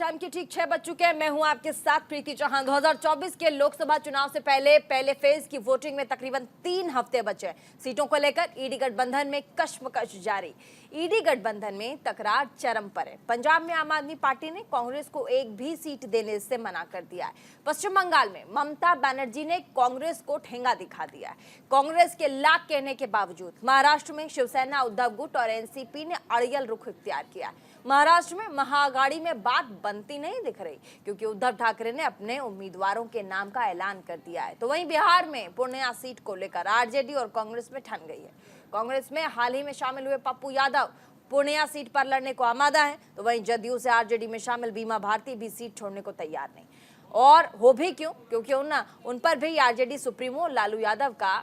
शाम के ठीक 6 बज चुके हैं। मैं हूं आपके साथ प्रीति चौहान। 2024 के लोकसभा चुनाव से पहले फेज की वोटिंग में तकरीबन 3 हफ्ते बचे। सीटों को लेकर ईडी गठबंधन में कश्मकश जारी। ईडी गठबंधन में तकरार चरम पर है। पंजाब में आम आदमी पार्टी ने कांग्रेस को एक भी सीट देने से मना कर दिया है। पश्चिम बंगाल में ममता बनर्जी ने कांग्रेस को ठेंगा दिखा दिया है। कांग्रेस के लाख कहने के बावजूद महाराष्ट्र में शिवसेना, उद्धव गुट और एनसीपी ने अड़ियल रुख इख्तियार किया। महाराष्ट्र में महाआघाड़ी में बात बनती नहीं दिख रही, क्योंकि उद्धव ठाकरे ने अपने उम्मीदवारों के नाम का ऐलान कर दिया है। तो वहीं बिहार में पूर्णिया सीट को लेकर आरजेडी और कांग्रेस में ठन गई है। कांग्रेस में हाल ही में शामिल हुए पप्पू यादव पूर्णिया सीट पर लड़ने को आमादा है, तो वहीं जदयू से आरजेडी में शामिल बीमा भारती भी सीट छोड़ने को तैयार नहीं। और हो भी क्यों, क्योंकि उन पर भी आरजेडी सुप्रीमो लालू यादव का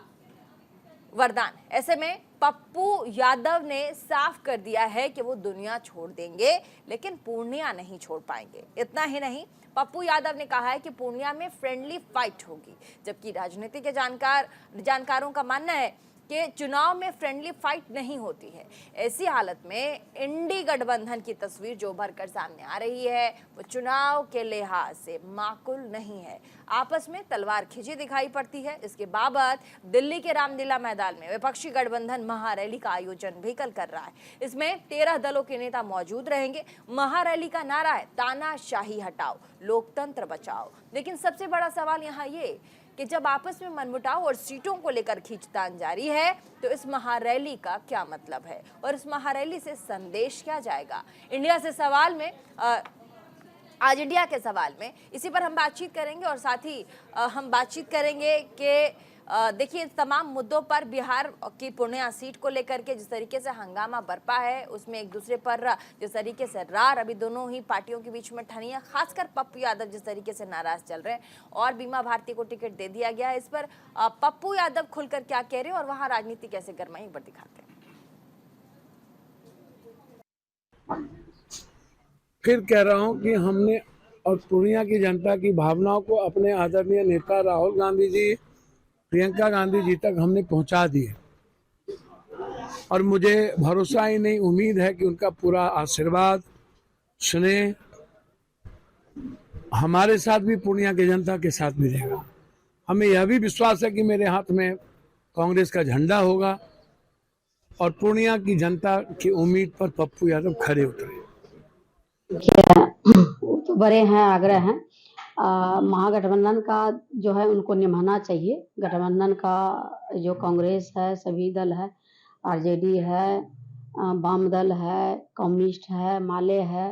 वरदान। ऐसे में पप्पू यादव ने साफ कर दिया है कि वो दुनिया छोड़ देंगे, लेकिन पूर्णिया नहीं छोड़ पाएंगे। इतना ही नहीं, पप्पू यादव ने कहा है कि पूर्णिया में फ्रेंडली फाइट होगी, जबकि राजनीति के जानकारों का मानना है कि चुनाव में फ्रेंडली फाइट नहीं होती है। ऐसी हालत में इंडी गठबंधन की तस्वीर जो उभर कर सामने आ रही है वो चुनाव के लिहाज से माकूल नहीं है। आपस में तलवार खिंची दिखाई पड़ती है। इसके बाबत दिल्ली के रामलीला मैदान में विपक्षी गठबंधन महारैली का आयोजन भी कल कर रहा है। इसमें 13 दलों के नेता मौजूद रहेंगे। महारैली का नारा है तानाशाही हटाओ, लोकतंत्र बचाओ। लेकिन सबसे बड़ा सवाल यहाँ ये कि जब आपस में मनमुटाव और सीटों को लेकर खींचतान जारी है, तो इस महारैली का क्या मतलब है और इस महारैली से संदेश क्या जाएगा? इंडिया से सवाल में आज इंडिया के सवाल में इसी पर हम बातचीत करेंगे और साथ ही हम बातचीत करेंगे कि देखिए तमाम मुद्दों पर बिहार की पूर्णिया सीट को लेकर के जिस तरीके से हंगामा बरपा है, उसमें एक दूसरे पर जिस तरीके से रार अभी दोनों ही पार्टियों के बीच में ठनी है, खासकर पप्पू यादव जिस तरीके से नाराज चल रहे हैं और बीमा भारती को टिकट दे दिया गया है। इस पर पप्पू यादव खुलकर क्या कह रहे हैं और वहां राजनीति कैसे गरमाई, एक बार दिखाते हैं। फिर कह रहा हूं कि हमने और पूर्णिया की जनता की भावनाओं को अपने आदरणीय नेता राहुल गांधी जी, प्रियंका गांधी जी तक हमने पहुंचा दिए और मुझे भरोसा ही नहीं, उम्मीद है कि उनका पूरा आशीर्वाद, स्नेह हमारे साथ भी, पूर्णिया की जनता के साथ मिलेगा। हमें यह भी विश्वास है कि मेरे हाथ में कांग्रेस का झंडा होगा और पूर्णिया की जनता की उम्मीद पर पप्पू यादव खरे उतरे। तो बड़े हैं, आग्रह हैं महागठबंधन का जो है उनको निभाना चाहिए। गठबंधन का जो कांग्रेस है, सभी दल है, आरजेडी है, वाम दल है, कम्युनिस्ट है, माले है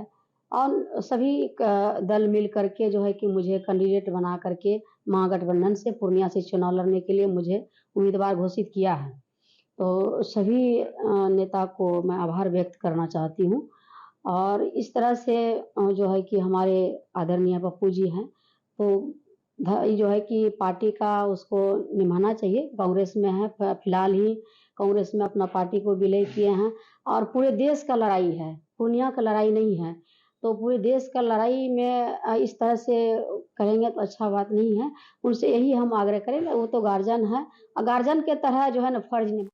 और सभी दल मिल करके जो है कि मुझे कैंडिडेट बना करके महागठबंधन से पूर्णिया से चुनाव लड़ने के लिए मुझे उम्मीदवार घोषित किया है। तो सभी नेता को मैं आभार व्यक्त करना चाहती हूँ और इस तरह से जो है कि हमारे आदरणीय पप्पू जी हैं, तो जो है कि पार्टी का उसको निभाना चाहिए। कांग्रेस में है, फिलहाल ही कांग्रेस में अपना पार्टी को विलय किए हैं और पूरे देश का लड़ाई है, पूर्णिया का लड़ाई नहीं है। तो पूरे देश का लड़ाई में इस तरह से करेंगे तो अच्छा बात नहीं है। उनसे यही हम आग्रह करेंगे, वो तो गार्जियन है और गार्जियन के तरह जो है ना फर्ज निभा।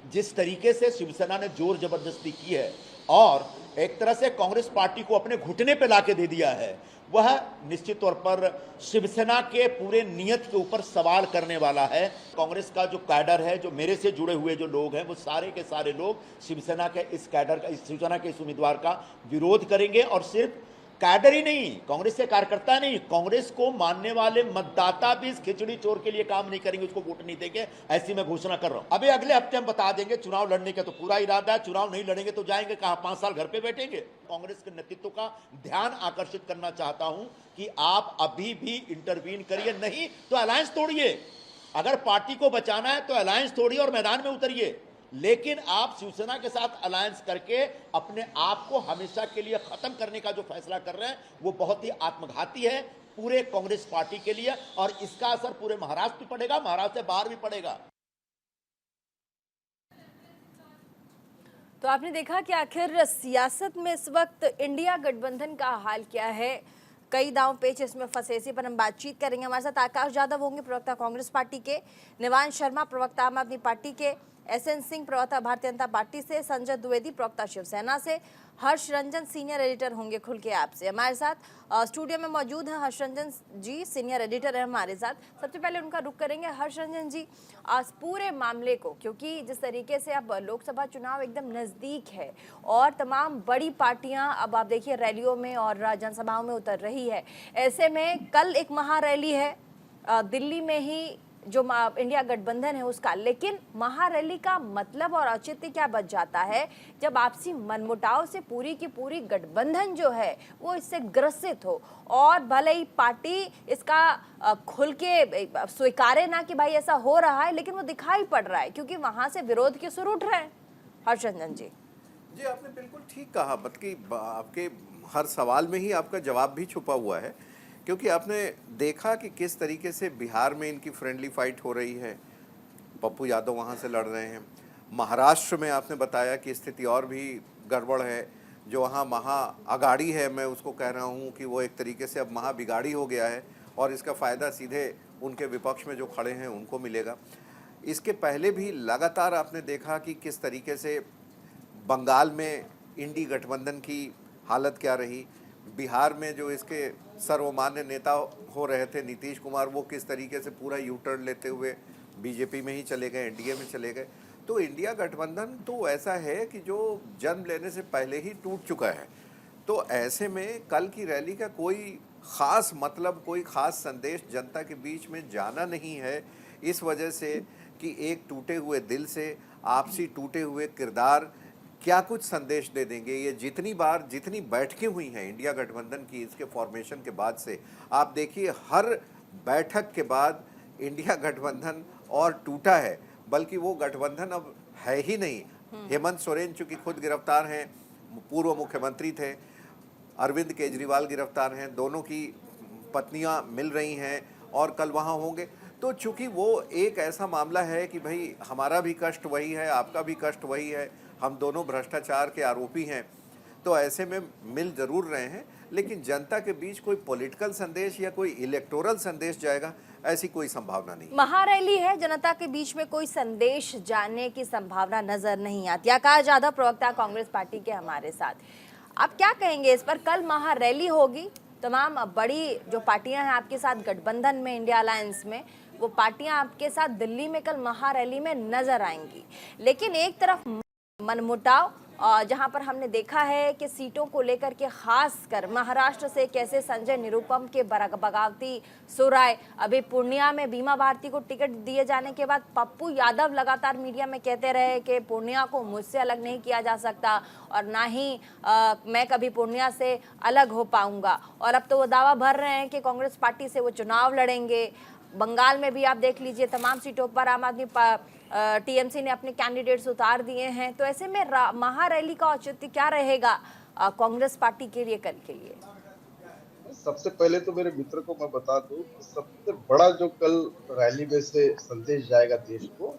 जिस तरीके से शिवसेना ने जोर जबरदस्ती की है और एक तरह से कांग्रेस पार्टी को अपने घुटने पे लाके दे दिया है, वह निश्चित तौर पर शिवसेना के पूरे नियत के ऊपर सवाल करने वाला है। कांग्रेस का जो कैडर है, जो मेरे से जुड़े हुए जो लोग हैं, वो सारे के सारे लोग शिवसेना के इस कैडर का, शिवसेना के इस उम्मीदवार का विरोध करेंगे और सिर्फ कैडर ही नहीं, कांग्रेस के कार्यकर्ता नहीं, कांग्रेस को मानने वाले मतदाता भी इस खिचड़ी चोर के लिए काम नहीं करेंगे, उसको वोट नहीं देंगे। ऐसी मैं घोषणा कर रहा हूं। अभी अगले हफ्ते हम बता देंगे। चुनाव लड़ने का तो पूरा इरादा है, चुनाव नहीं लड़ेंगे तो जाएंगे कहां, 5 साल घर पे बैठेंगे। कांग्रेस के नेतृत्व का ध्यान आकर्षित करना चाहता हूं कि आप अभी भी इंटरवीन करिए, नहीं तो अलायंस तोड़िए। अगर पार्टी को बचाना है तो अलायंस तोड़िए और मैदान में उतरिए, लेकिन आप शिवसेना के साथ अलायंस करके अपने आप को हमेशा के लिए खत्म करने का जो फैसला कर रहे हैं वो बहुत ही आत्मघाती है पूरे कांग्रेस पार्टी के लिए और इसका असर पूरे महाराष्ट्र में पड़ेगा, महाराष्ट्र से बाहर भी पड़ेगा। तो आपने देखा कि आखिर सियासत में इस वक्त इंडिया गठबंधन का हाल क्या है। कई दांव पेच इसमें फंसे। इसी पर हम बातचीत करेंगे। हमारे साथ आकाश यादव होंगे, प्रवक्ता कांग्रेस पार्टी के, निवान शर्मा प्रवक्ता आम आदमी पार्टी के, एसएन सिंह प्रवक्ता भारतीय जनता पार्टी से, संजय द्विवेदी प्रवक्ता शिवसेना से, हर्ष रंजन सीनियर एडिटर होंगे खुल के आपसे हमारे साथ स्टूडियो में मौजूद हैं। हर्ष रंजन जी सीनियर एडिटर है हमारे साथ। सबसे पहले उनका रुख करेंगे। हर्ष रंजन जी, आज पूरे मामले को, क्योंकि जिस तरीके से अब लोकसभा चुनाव एकदम नज़दीक है और तमाम बड़ी पार्टियां अब आप देखिए रैलियों में और जनसभाओं में उतर रही है, ऐसे में कल एक महारैली है दिल्ली में ही जो इंडिया गठबंधन है उसका, लेकिन महारैली का मतलब और औचित्य क्या बच जाता है जब आपसी मनमुटाव से पूरी की पूरी गठबंधन जो है वो इससे ग्रसित हो, और भले ही पार्टी इसका खुल के स्वीकारे ना कि भाई ऐसा हो रहा है, लेकिन वो दिखाई पड़ रहा है क्योंकि वहां से विरोध के सुर उठ रहे हैं। हर्षरंजन जी आपने बिल्कुल ठीक कहा, बल्कि आपके हर सवाल में ही आपका जवाब भी छुपा हुआ है, क्योंकि आपने देखा कि किस तरीके से बिहार में इनकी फ्रेंडली फाइट हो रही है, पप्पू यादव वहाँ से लड़ रहे हैं। महाराष्ट्र में आपने बताया कि स्थिति और भी गड़बड़ है, जो वहाँ महा अगाड़ी है, मैं उसको कह रहा हूँ कि वो एक तरीके से अब महा बिगाड़ी हो गया है और इसका फ़ायदा सीधे उनके विपक्ष में जो खड़े हैं उनको मिलेगा। इसके पहले भी लगातार आपने देखा कि किस तरीके से बंगाल में इंडी गठबंधन की हालत क्या रही, बिहार में जो इसके सर्वमान्य नेता हो रहे थे नीतीश कुमार, वो किस तरीके से पूरा यू टर्न लेते हुए बीजेपी में ही चले गए, एनडीए में चले गए। तो इंडिया गठबंधन तो ऐसा है कि जो जन्म लेने से पहले ही टूट चुका है। तो ऐसे में कल की रैली का कोई ख़ास मतलब, कोई ख़ास संदेश जनता के बीच में जाना नहीं है, इस वजह से कि एक टूटे हुए दिल से, आपसी टूटे हुए किरदार क्या कुछ संदेश दे देंगे। ये जितनी बैठकें हुई हैं इंडिया गठबंधन की इसके फॉर्मेशन के बाद से, आप देखिए हर बैठक के बाद इंडिया गठबंधन और टूटा है, बल्कि वो गठबंधन अब है ही नहीं। हेमंत सोरेन चूँकि खुद गिरफ्तार हैं, पूर्व मुख्यमंत्री थे, अरविंद केजरीवाल गिरफ्तार हैं, दोनों की पत्नियां मिल रही हैं और कल वहाँ होंगे। तो चूँकि वो एक ऐसा मामला है कि भाई हमारा भी कष्ट वही है, आपका भी कष्ट वही है, हम दोनों भ्रष्टाचार के आरोपी हैं, तो ऐसे में मिल ज़रूर रहे हैं, लेकिन जनता के बीच कोई पॉलिटिकल संदेश या कोई इलेक्टोरल संदेश जाएगा ऐसी कोई संभावना नहीं। महारैली है, जनता के बीच में कोई संदेश जाने की संभावना नजर नहीं आती। आकाश यादव प्रवक्ता कांग्रेस पार्टी के हमारे साथ, आप क्या कहेंगे इस पर? कल महारैली होगी, तमाम बड़ी जो पार्टियां हैं आपके साथ गठबंधन में, इंडिया अलायंस में, वो पार्टियां आपके साथ दिल्ली में कल महारैली में नजर आएंगी, लेकिन एक तरफ मनमुटाव जहां पर हमने देखा है कि सीटों को लेकर के खासकर महाराष्ट्र से कैसे संजय निरुपम के बगावती सुर आए। अभी पूर्णिया में बीमा भारती को टिकट दिए जाने के बाद पप्पू यादव लगातार मीडिया में कहते रहे कि पूर्णिया को मुझसे अलग नहीं किया जा सकता और ना ही मैं कभी पूर्णिया से अलग हो पाऊंगा, और अब तो वो दावा भर रहे हैं कि कांग्रेस पार्टी से वो चुनाव लड़ेंगे। बंगाल में भी आप देख लीजिए तमाम सीटों पर आम आदमी टीएमसी ने अपने कैंडिडेट्स उतार दिए हैं। तो ऐसे में महारैली का औचित्य क्या रहेगा कांग्रेस पार्टी के लिए कल के लिए? सबसे पहले तो मेरे मित्र को मैं बता दूं कि सबसे बड़ा जो कल रैली में से संदेश जाएगा देश को,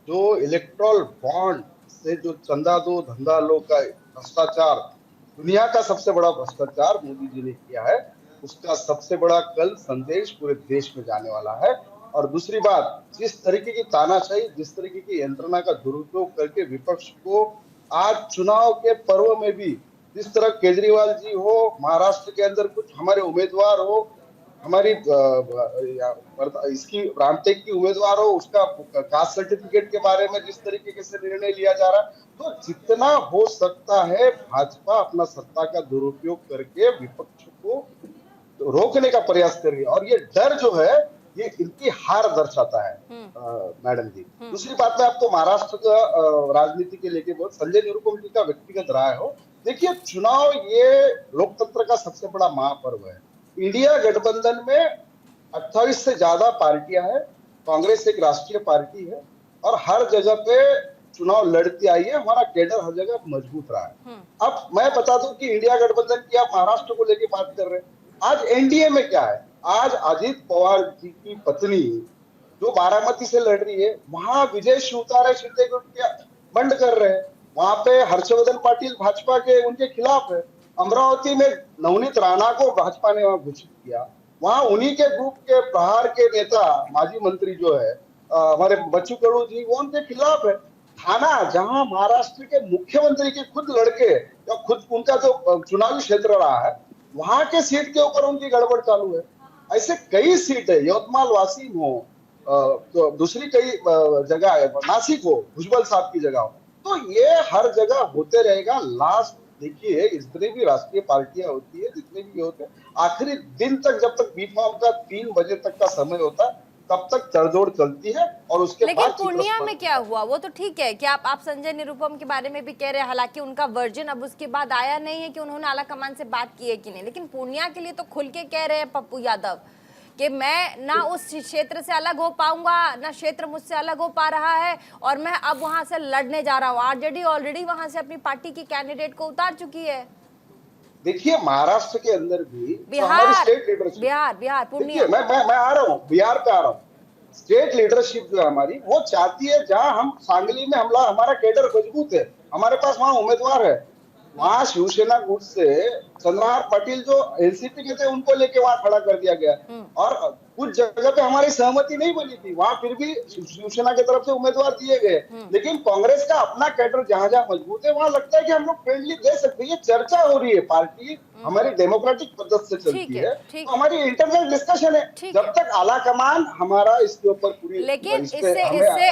जो इलेक्ट्रल बॉन्ड से जो चंदा दो धंधा लो का भ्रष्टाचार, दुनिया का सबसे बड़ा भ्रष्टाचार मोदी जी ने किया है, उसका सबसे बड़ा कल संदेश पूरे देश में जाने वाला है। और दूसरी बात, जिस तरीके की तानाशाही, जिस तरीके की यंत्रणा का दुरुपयोग करके विपक्ष को आज चुनाव के पर्व में भी, जिस तरह केजरीवाल जी हो, महाराष्ट्र के अंदर कुछ हमारे उम्मीदवार हो, हमारी इसकी रामटेक की उम्मीदवार हो, उसका कास्ट सर्टिफिकेट के बारे में जिस तरीके से निर्णय लिया जा रहा, तो जितना हो सकता है भाजपा अपना सत्ता का दुरुपयोग करके विपक्ष को रोकने का प्रयास कर रही है, और ये डर जो है ये इनकी हार दर्शाता है मैडम जी। दूसरी बात में आपको महाराष्ट्र का राजनीति के लेके बहुत संजय निरुपम जी का व्यक्तिगत राय हो, देखिए चुनाव ये लोकतंत्र का सबसे बड़ा महापर्व है। इंडिया गठबंधन में 28 से ज्यादा पार्टियां हैं, कांग्रेस एक राष्ट्रीय पार्टी है और हर जगह पे चुनाव लड़ती आई है, हमारा कैडर हर जगह मजबूत रहा है। अब मैं बता दूं कि इंडिया गठबंधन की आप महाराष्ट्र को लेके बात कर रहे हैं, आज एनडीए में क्या है, आज अजित पवार जी की पत्नी जो बारामती से लड़ रही है, वहां विजय शिवतारे शिंदे को बंद कर रहे हैं, वहां पे हर्षवर्धन पाटिल भाजपा के उनके खिलाफ है, अमरावती में नवनीत राणा को भाजपा ने वहां घोषित किया, वहां उन्हीं के ग्रुप के प्रहार के नेता माजी मंत्री जो है हमारे बच्चू कडू जी, वो उनके खिलाफ है। थाना जहां महाराष्ट्र के मुख्यमंत्री के खुद लड़के या खुद उनका जो चुनावी क्षेत्र रहा है, वहां के सीट के ऊपर उनकी गड़बड़ चालू है। ऐसे कई सीट है, यवतमाल वासिम हो, तो दूसरी कई जगह है, नासिक हो, भुजबल साहब की जगह हो, तो ये हर जगह होते रहेगा। लास्ट देखिए, जितनी भी राष्ट्रीय पार्टियां होती है, जितने भी होते हैं, आखिरी दिन तक जब तक बी फॉर्म का 3 बजे तक का समय होता है, तब तक तड़जोड़ चलती है। और उसके लेकिन बाद पूर्णिया में क्या हुआ वो तो ठीक है कि आप संजय निरुपम के बारे में भी कह रहे हैं, हालांकि उनका वर्जन अब उसके बाद आया नहीं है कि उन्होंने आला कमान से बात की है कि नहीं, लेकिन पूर्णिया के लिए तो खुल के कह रहे हैं पप्पू यादव कि मैं ना उस क्षेत्र से अलग हो पाऊंगा, ना क्षेत्र मुझसे अलग हो पा रहा है, और मैं अब वहां से लड़ने जा रहा हूँ। आरजेडी ऑलरेडी वहां से अपनी पार्टी की कैंडिडेट को उतार चुकी है। देखिए, महाराष्ट्र के अंदर भी बिहार स्टेट लीडरशिप, बिहार पूर्णिया, मैं आ रहा हूँ, बिहार पे आ रहा हूँ। स्टेट लीडरशिप जो है हमारी, वो चाहती है जहां हम सांगली में हमारा कैडर मजबूत है, हमारे पास वहां उम्मीदवार है, वहां शिवसेना गुट से चंद्रहार पाटिल जो एनसीपी के थे, उनको लेके वहां खड़ा कर दिया गया। और कुछ जगह पे हमारी सहमति नहीं बनी थी, वहां फिर भी शिवसेना की तरफ से उम्मीदवार दिए गए। लेकिन कांग्रेस का अपना कैडर जहां जहां मजबूत है, वहां लगता है कि हम लोग फ्रेंडली दे सकते हैं। ये चर्चा हो रही है, पार्टी हमारी डेमोक्रेटिक पद्धति से चलती है, तो हमारी इंटरनल डिस्कशन है। जब तक आला कमान हमारा इसके ऊपर पूरी, लेकिन इससे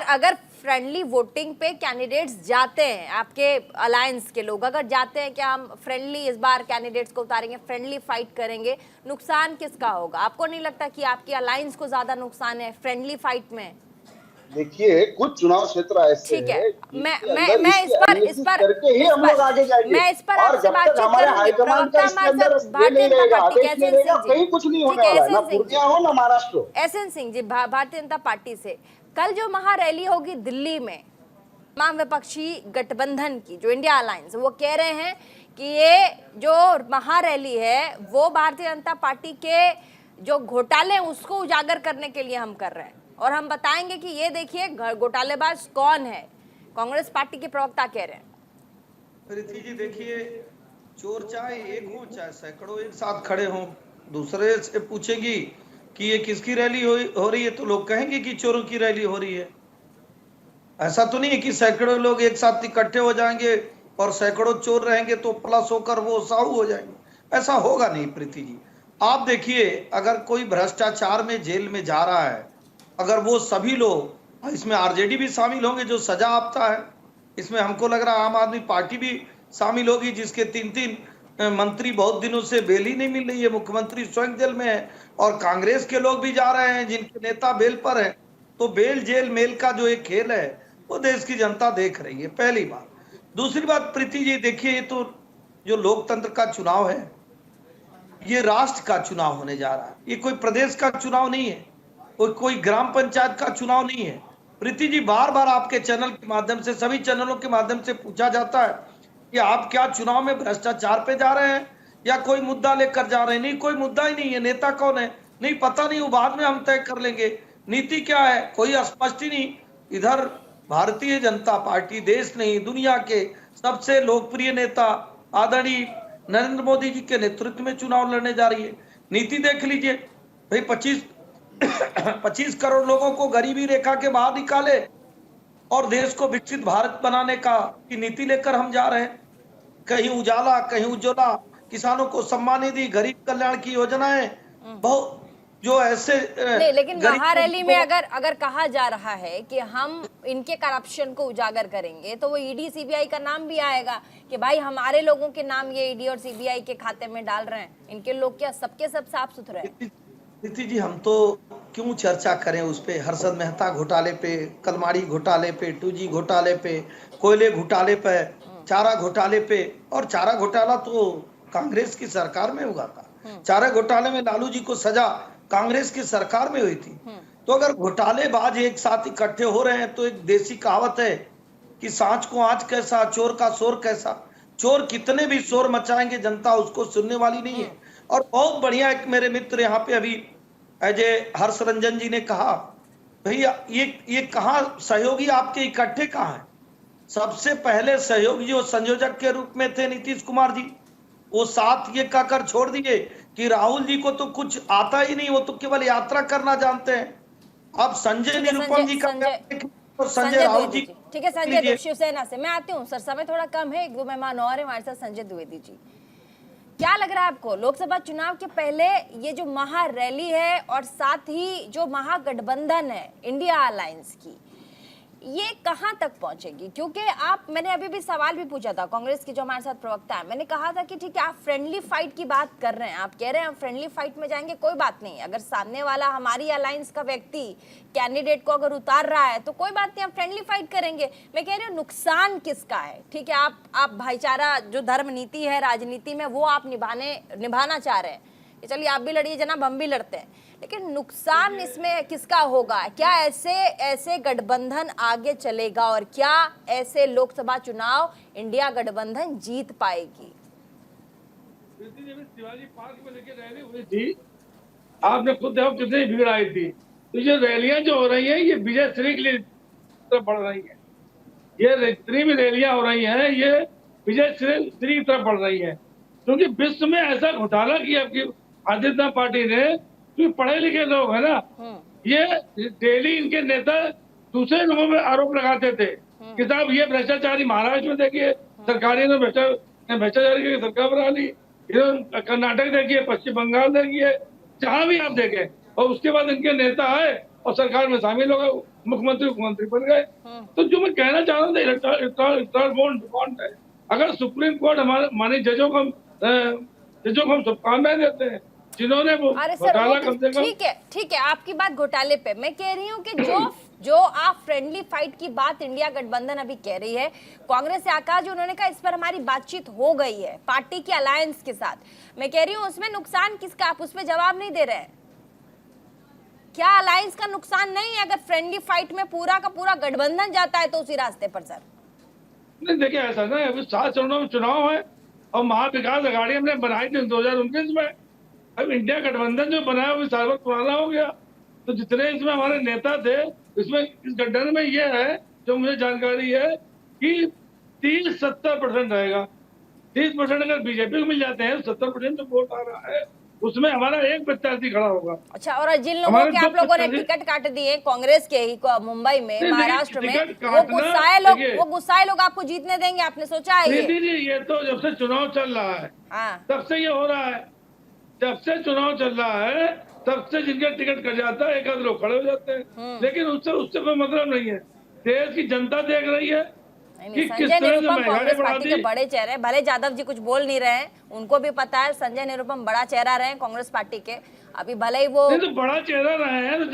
अगर फ्रेंडली वोटिंग पे कैंडिडेट्स जाते हैं, आपके अलायंस के लोग अगर जाते हैं कि हम फ्रेंडली इस बार कैंडिडेट्स को उतारेंगे, फ्रेंडली फाइट करेंगे, नुकसान किसका होगा? आपको नहीं लगता कि आपके अलायंस को ज्यादा नुकसान है फ्रेंडली फाइट में? देखिए, कुछ चुनाव क्षेत्र ऐसे ठीक है, मैं इस पर करके ही हम लोग आगे जाएंगे। मैं इस पर और जब तक हमारे हाईकमान का इसके अंदर ये नहीं रहेगा, आदेश नहीं रहेगा, कहीं कुछ नहीं होने वाला, ना पूर्णिया हो ना महाराष्ट्र हो। एसएन सिंह जी, भारतीय जनता पार्टी से कल जो महारैली होगी दिल्ली में, तमाम विपक्षी गठबंधन की जो इंडिया अलायंस, वो कह रहे हैं कि ये जो महारैली है वो भारतीय जनता पार्टी के जो घोटाले हैं उसको उजागर करने के लिए हम कर रहे हैं, और हम बताएंगे कि ये देखिए घोटालेबाज कौन है। कांग्रेस पार्टी के प्रवक्ता कह रहे हैं। प्रीति जी, देखिए, चोर चाहे एक हो चाहे सैकड़ों एक साथ खड़े हों, दूसरे से पूछेगी कि ये किसकी रैली हो रही है, तो लोग कहेंगे कि चोरों की रैली हो रही है। ऐसा तो नहीं है कि सैकड़ों लोग एक साथ इकट्ठे हो जाएंगे और सैकड़ों चोर रहेंगे तो प्लस होकर वो साहू हो जाएंगे। ऐसा होगा नहीं प्रीति जी। आप देखिए, अगर कोई भ्रष्टाचार में जेल में जा रहा है, अगर वो सभी लोग, इसमें आरजेडी भी शामिल होंगे जो सजा आपता है, इसमें हमको लग रहा है आम आदमी पार्टी भी शामिल होगी, जिसके 3-3 मंत्री बहुत दिनों से बेल ही नहीं मिल रही है, मुख्यमंत्री स्वयं जेल में है, और कांग्रेस के लोग भी जा रहे हैं जिनके नेता बेल पर है। तो बेल जेल मेल का जो एक खेल है वो देश की जनता देख रही है, पहली बात। दूसरी बात प्रीति जी, देखिए, ये तो जो लोकतंत्र का चुनाव है, ये राष्ट्र का चुनाव होने जा रहा है, ये कोई प्रदेश का चुनाव नहीं है, कोई ग्राम पंचायत का चुनाव नहीं है। प्रीति जी, बार बार आपके चैनल के माध्यम से, सभी चैनलों के माध्यम से पूछा जाता है कि आप क्या चुनाव में भ्रष्टाचार पे जा रहे हैं या कोई मुद्दा लेकर जा रहे हैं? नहीं, कोई मुद्दा ही नहीं है। नेता कौन है नहीं पता नहीं, वो बाद में हम तय कर लेंगे। नीति क्या है कोई स्पष्ट ही नहीं। इधर भारतीय जनता पार्टी देश नहीं दुनिया के सबसे लोकप्रिय नेता आदरणीय नरेंद्र मोदी जी के नेतृत्व में चुनाव लड़ने जा रही है। नीति देख लीजिए भाई, 25 करोड़ लोगों को गरीबी रेखा के बाहर निकाले और देश को विकसित भारत बनाने का की नीति लेकर हम जा रहे हैं। कहीं उजाला, कहीं उज्ज्वला, किसानों को सम्मान निधि, गरीब कल्याण की योजनाएं, बहुत जो ऐसे नहीं, लेकिन महारैली में अगर कहा जा रहा है कि हम इनके करप्शन को उजागर करेंगे, तो वो ईडी सीबीआई का नाम भी आएगा कि भाई हमारे लोगों के नाम ये ईडी और सीबीआई के खाते में डाल रहे हैं। इनके लोग क्या सबके सब साफ सुथरे हैं? नीति जी, हम तो क्यों चर्चा करें उस पे? हर्षद मेहता घोटाले पे, कलमाड़ी घोटाले पे, 2G घोटाले पे, कोयले घोटाले पे, चारा घोटाले पे। और चारा घोटाला तो कांग्रेस की सरकार में हुआ था। चारा घोटाले में लालू जी को सजा कांग्रेस की सरकार में हुई थी। तो अगर घोटालेबाज एक साथ इकट्ठे हो रहे हैं, तो एक देसी कहावत है कि सांच को आंच कैसा, चोर का शोर कैसा। चोर कितने भी शोर मचाएंगे, जनता उसको सुनने वाली नहीं है। और बहुत बढ़िया, एक मेरे मित्र यहाँ पे अभी अजय हर्ष रंजन जी ने कहा, भैया ये कहाँ सहयोगी आपके इकट्ठे कहाँ हैं? सबसे पहले सहयोगी जो संयोजक के रूप में थे नीतीश कुमार जी, वो साथ ये कहकर छोड़ दिए कि राहुल जी को तो कुछ आता ही नहीं, वो तो केवल यात्रा करना जानते हैं। अब संजय निरुपम जी का और संजय संजय राउत द्विवेदी जी जी, ठीक है संजय लीजिए। द्विवेदी, शिवसेना से मैं आती हूँ सर, समय थोड़ा कम है, एक दो मेहमान और हैं हमारे साथ। संजय द्विवेदी जी, क्या लग रहा है आपको लोकसभा चुनाव के पहले ये जो महा रैली है और साथ ही जो महागठबंधन है इंडिया अलायंस की, ये कहां तक पहुंचेगी? क्योंकि मैंने अभी भी सवाल भी पूछा था कांग्रेस की जो हमारे साथ प्रवक्ता है, मैंने कहा था कि ठीक है आप फ्रेंडली फाइट की बात कर रहे हैं, आप कह रहे हैं हम फ्रेंडली फाइट में जाएंगे, कोई बात नहीं, अगर सामने वाला हमारी अलायंस का व्यक्ति कैंडिडेट को अगर उतार रहा है तो कोई बात नहीं, हम फ्रेंडली फाइट करेंगे। मैं कह रही हूँ नुकसान किसका है? ठीक है आप भाईचारा जो धर्म नीति है राजनीति में वो आप निभाना चाह रहे हैं कि चलिए आप भी लड़िए जनाब, हम भी लड़ते हैं, लेकिन नुकसान इसमें किसका होगा? क्या ऐसे गठबंधन आगे चलेगा और क्या ऐसे लोकसभा चुनाव इंडिया गठबंधन जीत पाएगी? शिवाजी पार्क में लेके रैली हुई थी, आपने खुद देखो कितनी भीड़ आई थी। तो ये रैलियां जो हो रही हैं ये विजय श्री के लिए तरफ बढ़ रही है, ये जितनी भी रैलियां हो रही हैं ये विजय श्री की तरफ बढ़ रही है, क्योंकि विश्व में ऐसा घोटाला किया आपकी भारतीय जनता पार्टी ने, क्योंकि पढ़े लिखे लोग है ना, ये डेली इनके नेता दूसरे लोगों में आरोप लगाते थे कि साहब ये भ्रष्टाचारी महाराष्ट्र में देखिए सरकारी ने भ्रष्टाचारी की सरकार बना ली, कर्नाटक देखिए, पश्चिम बंगाल देखिए, जहां भी आप देखें, और उसके बाद इनके नेता आए और सरकार में शामिल हो गए, मुख्यमंत्री बन गए। तो जो मैं कहना चाह रहा था इलेक्टोरल बॉन्ड है, अगर सुप्रीम कोर्ट हमारे मानी जजों को हम शुभकामनाएं देते हैं जिन्होंने वो घोटाला कम से कम। ठीक है आपकी बात घोटाले पे, मैं कह रही हूँ कि जो आप फ्रेंडली फाइट की बात इंडिया गठबंधन अभी कह रही है, कांग्रेस से आकाश जी उन्होंने कहा इस पर हमारी बातचीत हो गई है पार्टी की अलायंस के साथ, मैं कह रही हूँ उसमें नुकसान किसका? आप उस पर जवाब नहीं दे रहे हैं। क्या अलायंस का नुकसान नहीं है अगर फ्रेंडली फाइट में पूरा का पूरा गठबंधन जाता है तो उसी रास्ते पर? सर नहीं देखिए ऐसा ना, अभी 7 चरणों में चुनाव है और महाविकास अघाड़ी हमने बनाई थी 2019 में, अब इंडिया गठबंधन जो बनाया वो साल भर पुराना हो गया। तो जितने इसमें हमारे नेता थे, इसमें इस गठबंधन में ये है जो मुझे जानकारी है कि 30-70% रहेगा। 30% अगर बीजेपी को मिल जाते हैं, 70% जो वोट आ रहा है उसमें हमारा एक प्रत्याशी खड़ा होगा। अच्छा, और जिन लोगों के आप लोगों ने टिकट काट दिए कांग्रेस के ही मुंबई में, महाराष्ट्र में, वो गुस्साए लोग आपको जीतने देंगे? आपने सोचा है ये तो जब से चुनाव चल रहा है तब से ये हो रहा है, जब से चुनाव चल रहा है तब से जिनका टिकट कट जाता है एक आध लोग खड़े हो जाते हैं, लेकिन उससे कोई मतलब नहीं है। देश की जनता देख रही है कि किस तरह से कांग्रेस पार्टी के बड़े चेहरे, भले यादव जी कुछ बोल नहीं रहे हैं, उनको भी पता है संजय निरुपम बड़ा चेहरा रहे कांग्रेस पार्टी के, अभी भले ही वो तो बड़ा चेहरा रहे हैं। तो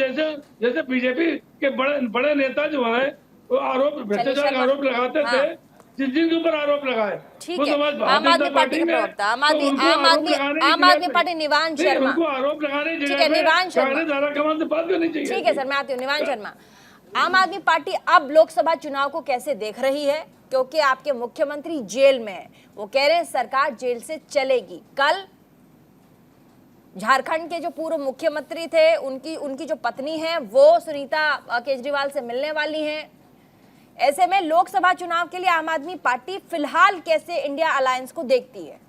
जैसे बीजेपी के बड़े नेता जो है वो भ्रष्टाचार का आरोप लगाते थे, जिनके ऊपर आरोप लगाए, ठीक है, आम आदमी पार्टी के प्रवक्ता, आम आदमी पार्टी निवान शर्मा, उनको आरोप लगाने ठीक है, निवान शर्मा, से बात करनी चाहिए। ठीक है सर, मैं आती हूँ। निवान शर्मा, आम आदमी पार्टी अब लोकसभा चुनाव को कैसे देख रही है? क्योंकि आपके मुख्यमंत्री जेल में है, वो कह रहे हैं सरकार जेल से चलेगी। कल झारखंड के जो पूर्व मुख्यमंत्री थे उनकी जो पत्नी है वो सुनीता केजरीवाल से मिलने वाली हैं। ऐसे में लोकसभा चुनाव के लिए आम आदमी पार्टी फिलहाल कैसे इंडिया अलायंस को देखती है?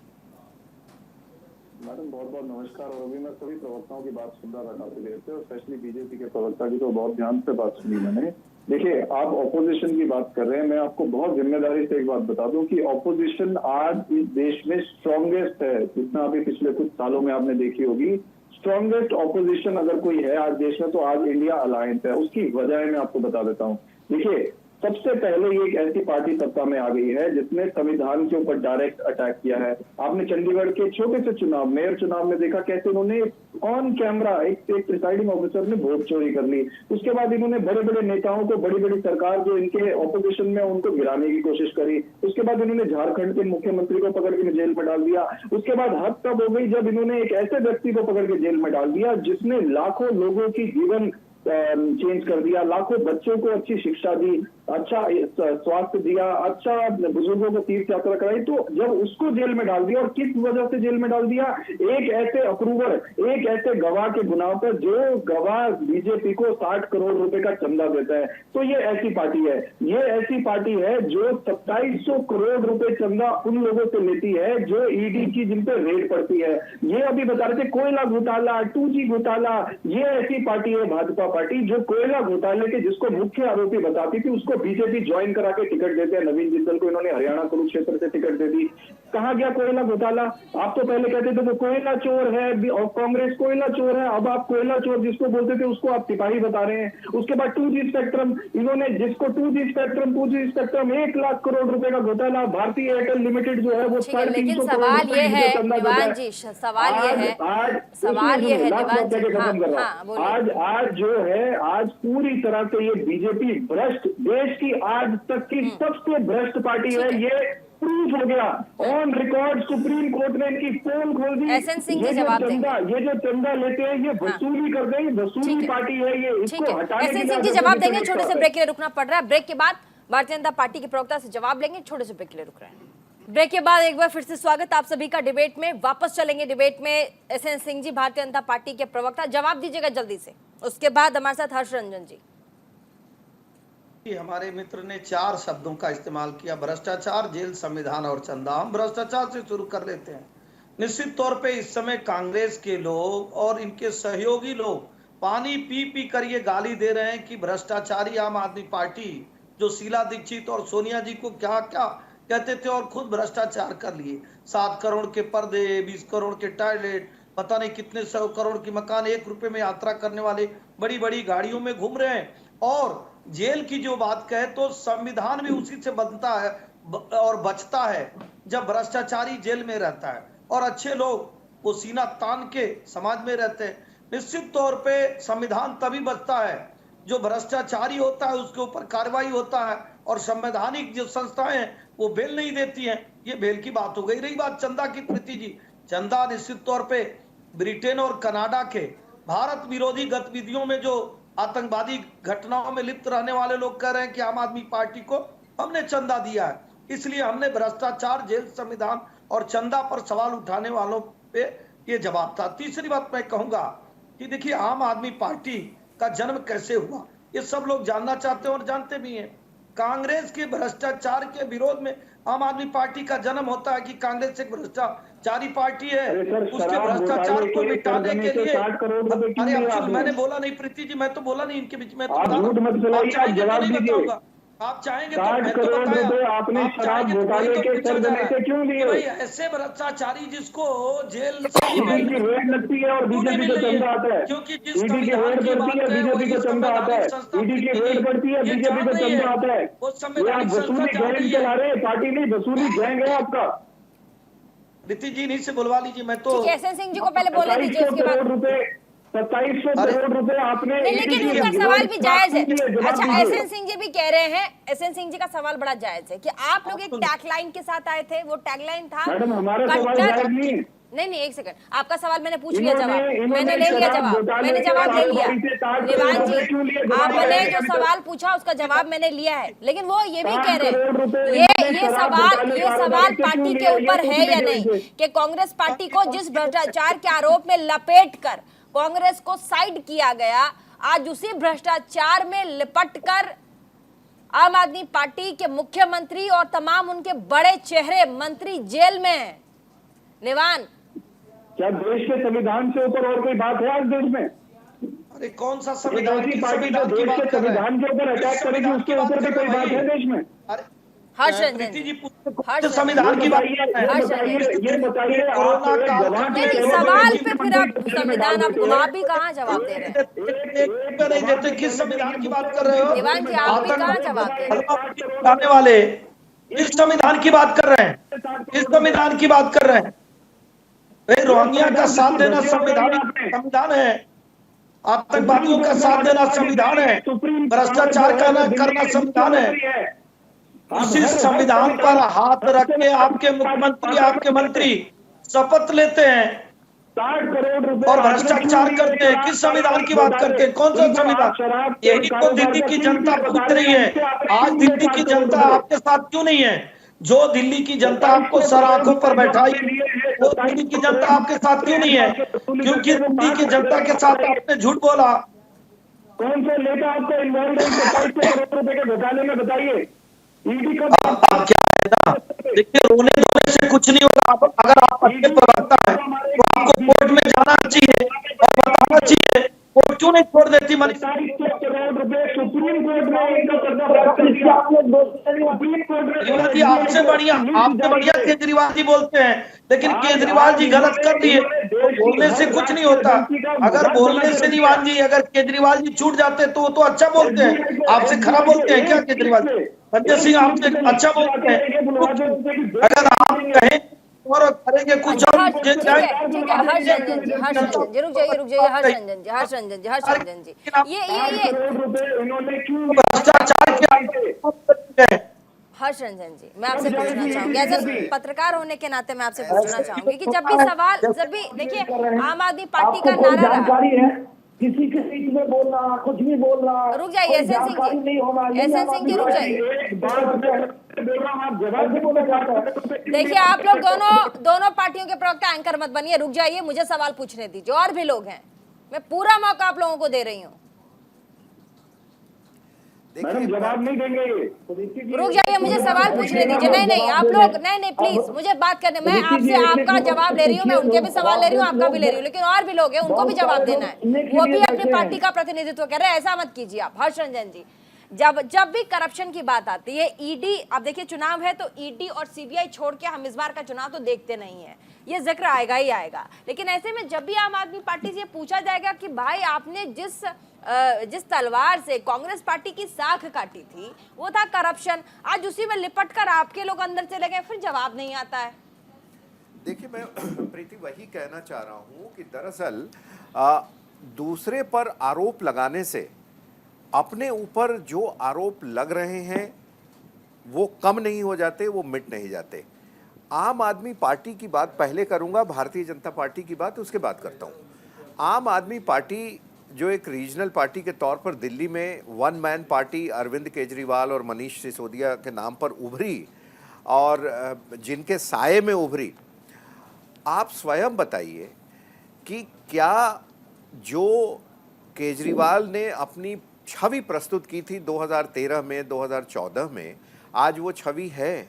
मैडम बहुत बहुत नमस्कार। और अभी मैं सभी प्रवक्ताओं की बात सुन रहा था काफी देर से, और स्पेशली बीजेपी के प्रवक्ता की तो बहुत ध्यान से बात सुनी मैंने। देखिए आप ऑपोजिशन की बात कर रहे हैं, मैं आपको बहुत जिम्मेदारी से एक बात बता दूं कि ऑपोजिशन आज इस देश में स्ट्रॉन्गेस्ट है, जितना अभी पिछले कुछ सालों में आपने देखी होगी। स्ट्रॉन्गेस्ट ऑपोजिशन अगर कोई है आज देश में तो आज इंडिया अलायंस है। उसकी वजह मैं आपको बता देता हूँ। देखिए सबसे पहले ये एक ऐसी पार्टी सत्ता में आ गई है जिसने संविधान के ऊपर डायरेक्ट अटैक किया है। आपने चंडीगढ़ के छोटे से चुनाव, मेयर चुनाव में देखा कैसे उन्होंने ऑन कैमरा एक प्रिसाइडिंग ऑफिसर ने वोट चोरी कर ली। उसके बाद इन्होंने बड़े बड़े नेताओं को, बड़ी बड़ी सरकार जो इनके ऑपोजिशन में उनको गिराने की कोशिश करी। उसके बाद इन्होंने झारखंड के मुख्यमंत्री को पकड़ के जेल में डाल दिया। उसके बाद हद तब हो गई जब इन्होंने एक ऐसे व्यक्ति को पकड़ के जेल में डाल दिया जिसने लाखों लोगों की जीवन चेंज कर दिया, लाखों बच्चों को अच्छी शिक्षा दी, अच्छा स्वास्थ्य दिया, अच्छा बुजुर्गों को तीर्थ यात्रा कराई। तो जब उसको जेल में डाल दिया, और किस वजह से जेल में डाल दिया? एक ऐसे अप्रूवर, एक ऐसे गवाह के गुनाह पर जो गवाह बीजेपी को 60 करोड़ रुपए का चंदा देता है। तो ये ऐसी पार्टी है, ये ऐसी पार्टी है जो 2700 करोड़ रुपए चंदा उन लोगों से लेती है जो ईडी की जिन पे रेड पड़ती है। ये अभी बता रहे थे कोयला घोटाला, 2G घोटाला, ये ऐसी पार्टी है भाजपा पार्टी जो कोयला घोटाले के जिसको मुख्य आरोपी बताती थी उसको बीजेपी ज्वाइन करा के टिकट देते हैं। नवीन जिंदल को इन्होंने हरियाणा कुरुक्षेत्र से टिकट दे दी। कहाँ गया कोयला घोटाला? आप तो पहले कहते थे वो कोयला चोर है और कांग्रेस कोयला चोर है, अब आप कोयला चोर जिसको बोलते थे उसको आप सिपाही बता रहे हैं। उसके बाद 2G स्पेक्ट्रम, इन्होंने जिसको 2G स्पेक्ट्रम 1 लाख करोड़ रुपए का घोटाला, भारतीय एयरटेल लिमिटेड जो है वो लेकिन सवाल ये है निवान जी, सवाल ये है निवान जी, आज जो है आज पूरी तरह से ये बीजेपी भ्रष्ट, देश की आज तक की सबसे भ्रष्ट पार्टी है। ये प्रूफ हो गया ऑन रिकॉर्ड। सुप्रीम कोर्ट ने इनकी पोल खोल दी। एसएन सिंह जी जवाब देंगे। ये जो चंदा लेते हैं ये वसूली करते हैं, वसूली पार्टी है ये, इसको हटाने एसएन सिंह जी जवाब देंगे। छोटे से ब्रेक के लिए रुकना पड़ रहा है। ब्रेक के बाद भारतीय जनता पार्टी के प्रवक्ता से जवाब लेंगे। छोटे से ब्रेक के लिए रुक रहे हैं। ब्रेक के बाद एक बार फिर से स्वागत आप सभी का डिबेट में। वापस चलेंगे डिबेट में। एसएन सिंह जी भारतीय जनता पार्टी के प्रवक्ता, जवाब दीजिएगा जल्दी से। उसके बाद हमारे साथ हर्ष रंजन जी। हमारे मित्र ने 4 शब्दों का इस्तेमाल किया, भ्रष्टाचार, जेल, संविधान और चंदा। हम भ्रष्टाचार से शुरू कर लेते हैं। निश्चित तौर पे इस समय कांग्रेस के लोग और इनके सहयोगी लोग पानी पी पी कर ये गाली दे रहे हैं कि भ्रष्टाचारी आम आदमी पार्टी, जो शीला दीक्षित और सोनिया जी को क्या क्या कहते थे और खुद भ्रष्टाचार कर लिए। 7 करोड़ के पर्दे, 20 करोड़ के टॉयलेट, पता नहीं कितने 100 करोड़ की मकान, 1 रुपए में यात्रा करने वाले, बड़ी बड़ी गाड़ियों में घूम रहे हैं। और जेल की जो बात कहे तो संविधान भी उसी से बनता है और बचता है जब भ्रष्टाचारी जेल में रहता है और अच्छे लोग वो सीना तान के समाज में रहते हैं। निश्चित तौर पे संविधान तभी बचता है जो भ्रष्टाचारी होता है उसके ऊपर कार्रवाई होता है, और संवैधानिक जो संस्थाएं हैं वो बेल नहीं देती हैं। ये बेल की बात हो गई। रही बात चंदा की, प्रीति जी, चंदा निश्चित तौर पे ब्रिटेन और कनाडा के भारत विरोधी गतिविधियों में जो आतंकवादी घटनाओं में लिप्त रहने वाले लोग कह रहे हैं कि आम आदमी पार्टी को हमने चंदा दिया है, इसलिए हमने भ्रष्टाचार, जेल, संविधान और चंदा पर सवाल उठाने वालों पे ये जवाब था। तीसरी बात मैं कहूंगा कि देखिए आम आदमी पार्टी का जन्म कैसे हुआ ये सब लोग जानना चाहते हैं और जानते भी हैं। कांग्रेस के भ्रष्टाचार के विरोध में आम आदमी पार्टी का जन्म होता है कि कांग्रेस एक भ्रष्टाचारी पार्टी है, उसके भ्रष्टाचार को मिटाने के लिए। अरे अब मैंने बोला नहीं प्रीति जी, मैं तो बोला नहीं इनके बीच में। तो आप चाहेंगे तो नहीं बताऊंगा, आप चाहेंगे तो मैं तो बताया। आपने शराब घोटाले के सर्जने से क्यों लिए? भाई ऐसे भ्रष्टाचारी जिसको जेल रेट लगती है और बीजेपी को चंदा आता है, क्योंकि जिस ईडी की रेट बढ़ती है बीजेपी को चंदा आता है, ईडी की रेट बढ़ती है बीजेपी को चंदा आता है। ये आप वसूली गैंग चला रहे हैं, पार्टी नहीं वसूली गैंग है आपका। नीति जी नीचे बुलवा लीजिए। मैं तो एसएन सिंह जी को पहले बोलने दीजिए, उसके बाद 2700 करोड़ रुपए आपने। लेकिन उनका सवाल भी जायज है। अच्छा, एसएन सिंह जी भी कह रहे हैं, एसएन सिंह जी का सवाल बड़ा जायज है कि आप लोग एक टैगलाइन के साथ आए थे। वो टैगलाइन था, मैडम हमारा सवाल जायज नहीं। नहीं एक सेकंड, आपका सवाल मैंने पूछ लिया, जवाब मैंने ले लिया, मैंने जवाब ले लिया। निवान जी, आपने जो सवाल पूछा उसका जवाब मैंने लिया है, लेकिन वो ये भी कह रहे हैं ये सवाल पार्टी के ऊपर है या नहीं कि कांग्रेस पार्टी को जिस भ्रष्टाचार के आरोप में लपेट कर कांग्रेस को साइड किया गया, आज उसी भ्रष्टाचार में लिपट कर आम आदमी पार्टी के मुख्यमंत्री और तमाम उनके बड़े चेहरे मंत्री जेल में हैं। निवान, क्या देश के संविधान से ऊपर और कोई बात है आज देश में? अरे कौन सा संविधान की पार्टी जो देश के संविधान के ऊपर अटैक करेगी उसके ऊपर भी कोई बात है देश में? अरे हर्ष रंजन जी संविधान की बात ये बताइए सवाल पे फिर आप संविधान आप भी कहाँ जवाब दे रहे हैं? नहीं देते, किस संविधान की बात कर रहे हो? निवान जी, आप भी कहाँ जवाब दे रहे हैं? वाले इस संविधान की बात कर रहे हैं, इस संविधान की बात कर रहे हैं। भाई रोहिंग्या का साथ देना संविधान है, आतंकवादियों का साथ देना संविधान है, भ्रष्टाचार करना संविधान है। उसी संविधान पर हाथ रख के आपके मुख्यमंत्री, आपके मंत्री शपथ लेते हैं 60 करोड़ रुपए और भ्रष्टाचार करते हैं। किस संविधान की बात करते हैं? कौन सा संविधान? यही तो दिल्ली की जनता पूछ रही है। आज दिल्ली की जनता आपके साथ क्यों नहीं है? जो दिल्ली की जनता आपको सर आंखों पर बैठाई, वो दिल्ली की जनता आपके साथ क्यों नहीं है? क्योंकि दिल्ली की जनता के साथ आपने झूठ बोला। कौन सा नेता आपको इन्वॉल्व है 27 करोड़ रुपए के घोटाले में? बताइए। ईडी का क्या है ना, देखिए रोने धोने से कुछ नहीं होगा। अगर आप अच्छे प्रवक्ता है तो आपको कोर्ट में जाना चाहिए और बताना चाहिए वो क्यों नहीं छोड़ देती मनीष? करोड़ रुपए सुप्रीम कोर्ट में इनका पर्दा प्राप्त कर दिया। सुप्रीम कोर्ट में केजरीवाल जी आपसे बढ़िया केजरीवाल जी बोलते हैं, लेकिन केजरीवाल जी गलत कर दिए तो बोलने से कुछ नहीं होता। अगर बोलने से निवान जी, अगर केजरीवाल जी छूट जाते तो वो तो अच्छा बोलते हैं, आपसे खराब बोलते हैं क्या केजरीवाल जी? संजय सिंह आपसे अच्छा बोलते हैं, अगर आप कहें और करेंगे कुछ और ठीक है, ठीक है, हर्ष रंजन जी, हर्ष रंजन जी, रुक जाइए, हर्ष रंजन जी, हर्ष रंजन जी, हर्ष रंजन जी, ये भ्रष्टाचार के हर्ष रंजन जी, मैं आपसे पूछना चाहूंगी, एज ए पत्रकार होने के नाते मैं आपसे पूछना चाहूंगी कि जब भी देखिए आम आदमी पार्टी का नारा रहा, किसी के बीच में बोलना, कुछ भी बोलना, रुक जाइए एसएन सिंह जी रुक जाइए। देखिए आप लोग दोनों पार्टियों के प्रवक्ता एंकर मत बनिए, रुक जाइए, मुझे सवाल पूछने दीजिए, और भी लोग हैं, मैं पूरा मौका आप लोगों को दे रही हूँ। मैडम जवाब नहीं देंगे, रुक जाइए, मुझे सवाल पूछने दीजिए। नहीं आप लोग नहीं प्लीज मुझे बात करने, मैं आपसे आपका जवाब ले रही हूँ, मैं उनके भी सवाल ले रही हूँ, आपका भी ले रही हूँ, लेकिन और भी लोग हैं, उनको भी जवाब देना है, वो भी अपनी पार्टी का प्रतिनिधित्व कर रहे हैं, ऐसा मत कीजिए आप। हर्ष रंजन जी, जब भी करप्शन की बात आती है, ईडी, अब देखिए चुनाव है तो ईडी और सीबीआई छोड़ के हम इस बार का चुनाव तो देखते नहीं है, ये जिक्र आएगा ही आएगा, लेकिन ऐसे में जब भी आम आदमी पार्टी से पूछा जाएगा कि भाई आपने जिस तलवार से कांग्रेस पार्टी की साख काटी थी वो था करप्शन, आज उसी में लिपट कर आपके लोग अंदर चले गए, फिर जवाब नहीं आता है। देखिए मैं प्रीति वही कहना चाह रहा हूं कि दरअसल दूसरे पर आरोप लगाने से अपने ऊपर जो आरोप लग रहे हैं वो कम नहीं हो जाते, वो मिट नहीं जाते। आम आदमी पार्टी की बात पहले करूंगा, भारतीय जनता पार्टी की बात उसके बाद करता हूं। आम आदमी पार्टी जो एक रीजनल पार्टी के तौर पर दिल्ली में one man party Arvind Kejriwal और मनीष सिसोदिया के नाम पर उभरी और जिनके साये में उभरी, आप स्वयं बताइए कि क्या जो केजरीवाल ने अपनी छवि प्रस्तुत की थी 2013 में, 2014 में, आज वो छवि है?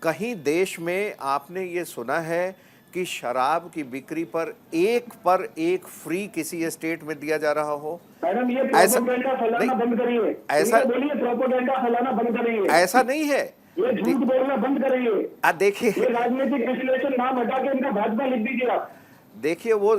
कहीं देश में आपने ये सुना है कि शराब की बिक्री पर एक फ्री किसी स्टेट में दिया जा रहा हो? मैडम ये ऐसा प्रोपेगेंडा फैलाना बंद करिए, ऐसा बोलिए, प्रोपेगेंडा फैलाना बंद करिए, ऐसा नहीं है, ये झूठ बोलना बंद करिए। देखिए ये राजनीतिक विश्लेषण नाम हटा के इनका भाजपा लिख दीजिए आप। देखिए वो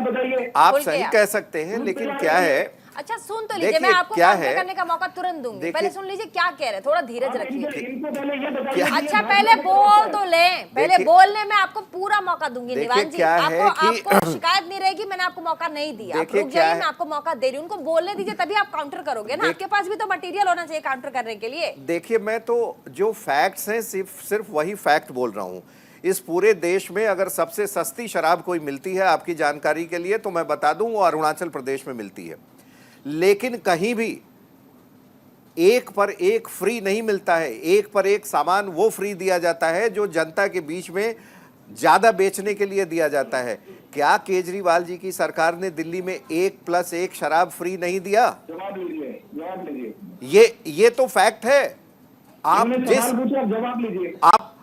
बताइए, आप सही कह सकते हैं, लेकिन क्या है, अच्छा सुन तो लीजिए, मैं आपको काउंटर करने का मौका तुरंत दूंगी, पहले सुन लीजिए क्या कह रहे, थोड़ा धीरज रखिए। अच्छा पहले बोल तो लें, पहले बोलने में आपको पूरा मौका दूंगी निवान जी, आपको शिकायत नहीं रहेगी, मैंने आपको मौका नहीं दिया, आप रुक जाइए, मैं आपको मौका दे रही हूँ, उनको बोलने दीजिए, तभी आप काउंटर करोगे ना, आपके पास भी तो मटेरियल होना चाहिए काउंटर करने के लिए। देखिए मैं तो जो फैक्ट्स हैं सिर्फ वही फैक्ट बोल रहा हूँ। इस पूरे देश में अगर सबसे सस्ती शराब कोई मिलती है आपकी जानकारी के लिए तो मैं बता दूं वो अरुणाचल प्रदेश में मिलती है, लेकिन कहीं भी एक पर एक फ्री नहीं मिलता है, एक पर एक सामान वो फ्री दिया जाता है जो जनता के बीच में ज्यादा बेचने के लिए दिया जाता है। क्या केजरीवाल जी की सरकार ने दिल्ली में 1+1 शराब फ्री नहीं दिया? जवाब लीजिए, ये तो फैक्ट है। आप जिस जवाब लीजिए, आप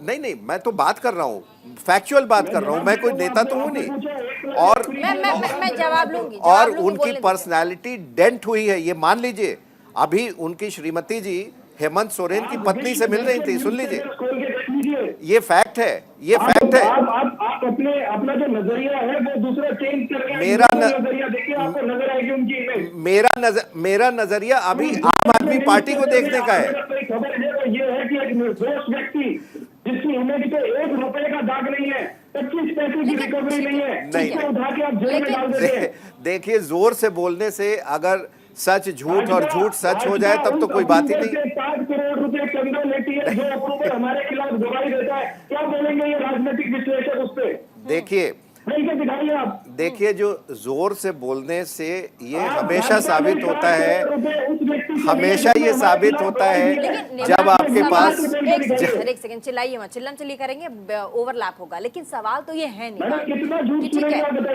नहीं मैं तो बात कर रहा हूँ, फैक्चुअल बात कर रहा हूँ, मैं कोई नेता तो हूँ नहीं, और मैं जवाब लूंगी, और उनकी पर्सनालिटी डेंट हुई है, ये मान लीजिए। अभी उनकी श्रीमती जी हेमंत सोरेन की पत्नी से मिल रही थी, सुन लीजिए, ये फैक्ट है, ये फैक्ट है। आप अपना जो नजरिया है वो दूसरा चेंज करके नजरिया देखिए, आपको नजर आएगी उनकी इमेज। मेरा नजरिया अभी आम आदमी पार्टी को देखने का है। खबर ये है कि एक निर्दोष व्यक्ति जिसकी इमेज पे 1 रुपए का दाग नहीं है, 25 पैसे की रिकवरी नहीं है, उसको उठा के आप जेल में डाल देते हैं। देखिए जोर से बोलने से अगर सच झूठ और झूठ सच हो जाए तब तो कोई बात ही नहीं। 5 करोड़ रुपए चंदा लेती है जो अक्टूबर हमारे खिलाफ गवाही देता है, क्या बोलेंगे ये राजनीतिक विश्लेषक उस पे? देखिए जो जोर से बोलने से ये हमेशा साबित होता है, हमेशा ये साबित होता है जब आपके पास एक सेकंड चिल्लाइए मत, चिल्लम चिल्ली करेंगे ओवरलैप होगा, लेकिन सवाल तो ये है नहीं,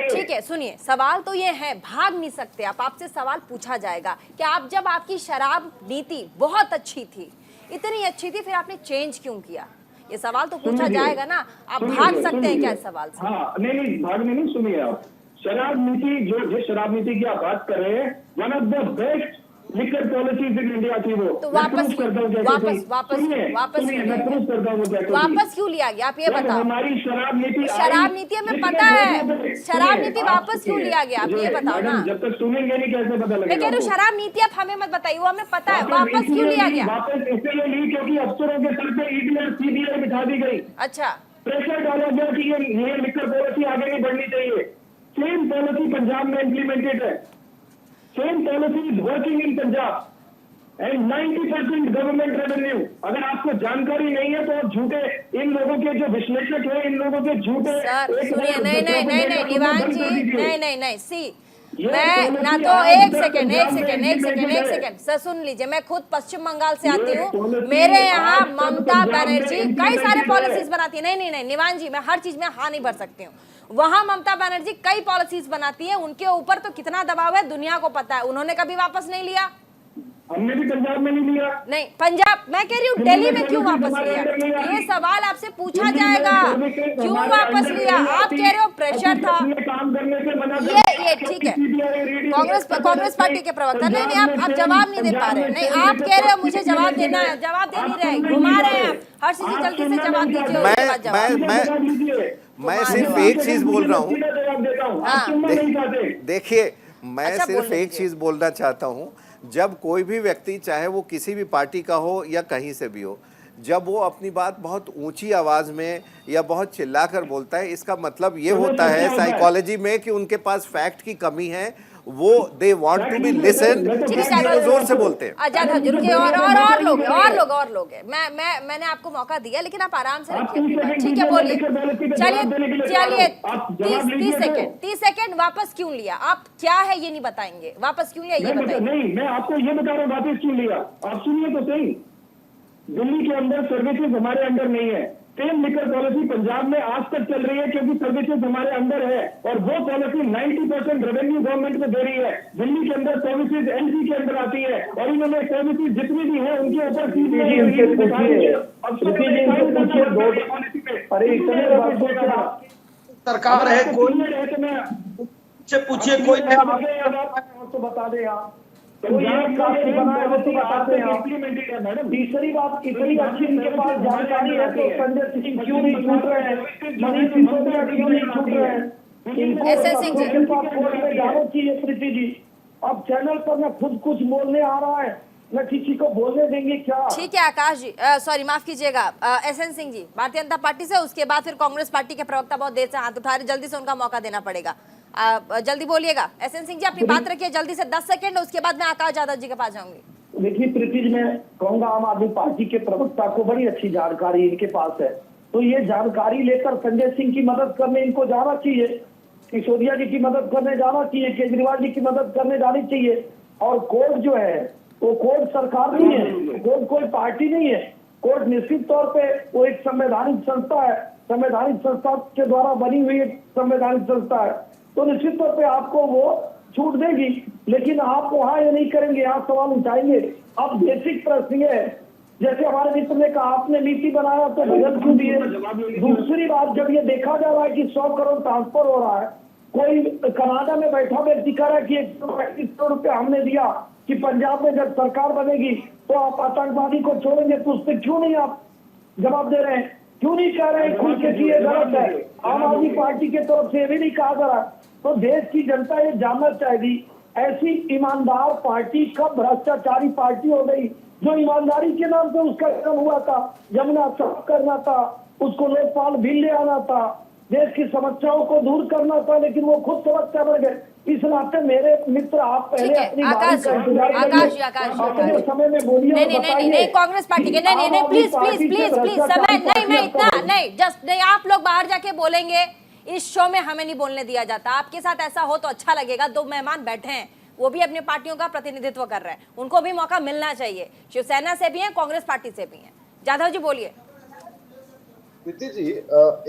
ठीक है सुनिए, सवाल तो ये है, भाग नहीं सकते आप, आपसे सवाल पूछा जाएगा कि आप जब आपकी शराब नीति बहुत अच्छी थी, इतनी अच्छी थी, फिर आपने चेंज क्यों किया? ये सवाल तो पूछा जाएगा ना, आप भाग सकते हैं क्या इस सवाल से? हाँ, नहीं भागने नहीं, सुनिए आप, शराब नीति, जो जिस शराब नीति की आप बात कर रहे हैं, one of the best liquor policies in India थी वो। तो वापस क्यों लिया गया, आप ये बताओ। हमारी शराब नीति हमें पता है, शराब नीति वापस क्यों लिया गया, आप ये बताओ ना। जब तक सुनेंगे नहीं कैसे पता लगेगा। मैं कह रही हूँ शराब नीति आप हमें मत बताइए, वो हमें पता है, वापस क्यों लिया गया। वापस इसलिए ली क्योंकि अफसरों के सर पे ईडी और सीबीआई बिठा दी गई। अच्छा, प्रेशर डाला गया कि ये लिकर पॉलिसी आगे नहीं बढ़नी चाहिए। सेम पॉलिसी पंजाब में इम्प्लीमेंटेड है, same policy is working in Punjab and 90% government revenue. अगर आपको जानकारी नहीं है तो आप झूठे, इन लोगों के जो विश्लेषक है, इन लोगों के झूठे। सुनिए, नहीं निवान जी, नहीं सी, मैं ना तो एक सेकंड सर सुन लीजिए। मैं खुद पश्चिम बंगाल से आती हूँ, मेरे यहाँ ममता बनर्जी कई सारे पॉलिसीज बनाती है। नहीं निवान जी, मैं हर चीज में हाँ नहीं भर सकती हूँ। वहां ममता बनर्जी कई पॉलिसीज बनाती है, उनके ऊपर तो कितना दबाव है दुनिया को पता है। उन्होंने कभी वापस नहीं लिया। हमने भी पंजाब में नहीं लिया। नहीं पंजाब, मैं कह रही हूँ दिल्ली में क्यों वापस लिया, ये सवाल आपसे पूछा जाएगा। क्यों वापस लिया? आप कह रहे हो प्रेशर था, काम करने से मना। ये ठीक है, कांग्रेस पार्टी के प्रवक्ता। नहीं आप जवाब नहीं दे पा रहे। नहीं आप कह रहे हो मुझे जवाब देना है, जवाब दे नहीं रहे, घुमा रहे हैं आप। हर चीज जल्दी से जवाब दीजिए। मैं सिर्फ एक चीज बोल रहा हूँ, देखिए मैं सिर्फ एक चीज बोलना चाहता हूँ। जब कोई भी व्यक्ति, चाहे वो किसी भी पार्टी का हो या कहीं से भी हो, जब वो अपनी बात बहुत ऊंची आवाज में या बहुत चिल्लाकर बोलता है, इसका मतलब ये होता है साइकोलॉजी में कि उनके पास फैक्ट की कमी है। वो they want to be listen, इसलिए जोर से बोलते हैं। आजाद रुकिए, और लोग हैं। मैंने आपको मौका दिया, लेकिन आप आराम से रखिए। ठीक है, बोलिए। चलिए 30 सेकंड। वापस क्यों लिया? आप क्या है ये नहीं बताएंगे, वापस क्यों लिया ये बताइए। नहीं, मैं आपको ये बता रहा हूँ वापस क्यों लिया। आप सुनिए तो सही। दिल्ली के अंदर सर्विसेज हमारे अंदर नहीं है। सेम लिकर पॉलिसी पंजाब में आज तक चल रही है क्योंकि सर्विसेज हमारे अंदर है, और वो पॉलिसी 90% रेवेन्यू गवर्नमेंट में दे रही है। दिल्ली के अंदर सर्विसेज एनसी के अंदर आती है, और इन्होंने सर्विसेज जितनी भी है उनके ऊपर सरकार है, कोई पूछिए, कोई तो बता दे आप। मैडम तीसरी बात, इतनी अच्छी इनके पास जानकारी है तो संजय सिंह क्यों नहीं छूट रहे हैं, मनीष सिसोदिया क्यों नहीं छूट रहे हैं? ऐसे सिंह जी जाना चाहिए प्रीति जी। अब चैनल पर न खुद कुछ बोलने आ रहा है, न किसी को बोलने देंगे क्या? ठीक है आकाश जी, सॉरी माफ कीजिएगा, एसएन सिंह जी भारतीय जनता पार्टी से, उसके बाद फिर कांग्रेस पार्टी के प्रवक्ता बहुत देर से हाथ उठा रहे, जल्दी से उनका मौका देना पड़ेगा। जल्दी बोलिएगा एसएन सिंह जी, अपनी बात रखिए जल्दी से, 10 सेकंड, उसके बाद मैं आकाश यादव जी के पास जाऊंगी। देखिए प्रीति जी, मैं कहूंगा आम आदमी पार्टी के प्रवक्ता को बड़ी अच्छी जानकारी इनके पास है, तो ये जानकारी लेकर संजय सिंह की मदद करने इनको जाना चाहिए, सिसोदिया जी की मदद करने जाना चाहिए, केजरीवाल जी की मदद करने जानी चाहिए। और कोर्ट जो है वो कोर्ट सरकार नहीं है, कोर्ट कोई पार्टी नहीं है। कोर्ट निश्चित तौर पे वो एक संवैधानिक संस्था है, संवैधानिक संस्था के द्वारा बनी हुई एक संवैधानिक संस्था है, तो निश्चित तौर पे आपको वो छूट देगी। लेकिन आप वहां ये नहीं करेंगे, आप सवाल उठाएंगे। अब बेसिक प्रश्न ये है, जैसे हमारे मित्र ने कहा आपने नीति बनाया तो बदल क्यों दिए। दूसरी बात, जब ये देखा जा रहा है कि 100 करोड़ ट्रांसफर हो रहा है, कोई कनाडा में बैठा व्यक्ति कह रहा है कि 125 करोड़ रुपया हमने दिया कि पंजाब में जब सरकार बनेगी तो आप आतंकवादी को छोड़ेंगे, तो उस पर क्यों नहीं आप जवाब दे रहे हैं? क्यों नहीं कह रहे हैं खुल के कि ये गलत है? आम आदमी पार्टी के तरफ से भी नहीं कहा जा रहा। तो देश की जनता ये जानना चाहेगी, ऐसी ईमानदार पार्टी कब भ्रष्टाचारी पार्टी हो गई जो ईमानदारी के नाम पे उसका काम हुआ था, जमुना साफ करना था, उसको लोकपाल बिल ले आना था, देश की समस्याओं को दूर करना था, लेकिन वो खुद समस्या बढ़ गए। इस नाते मेरे मित्र आप पहले अपनी आकाश समय में बोलिए। नहीं कांग्रेस पार्टी के नहीं प्लीज समय नहीं, मैं इतना नहीं, जस्ट नहीं, आप लोग बाहर जाके बोलेंगे, इस शो में हमें नहीं बोलने दिया जाता। आपके साथ ऐसा हो तो अच्छा लगेगा। 2 मेहमान बैठे हैं, वो भी अपनी पार्टियों का प्रतिनिधित्व कर रहे हैं, उनको भी मौका मिलना चाहिए। शिवसेना से भी है, कांग्रेस पार्टी से भी है। जाधव जी बोलिए। प्रीति जी,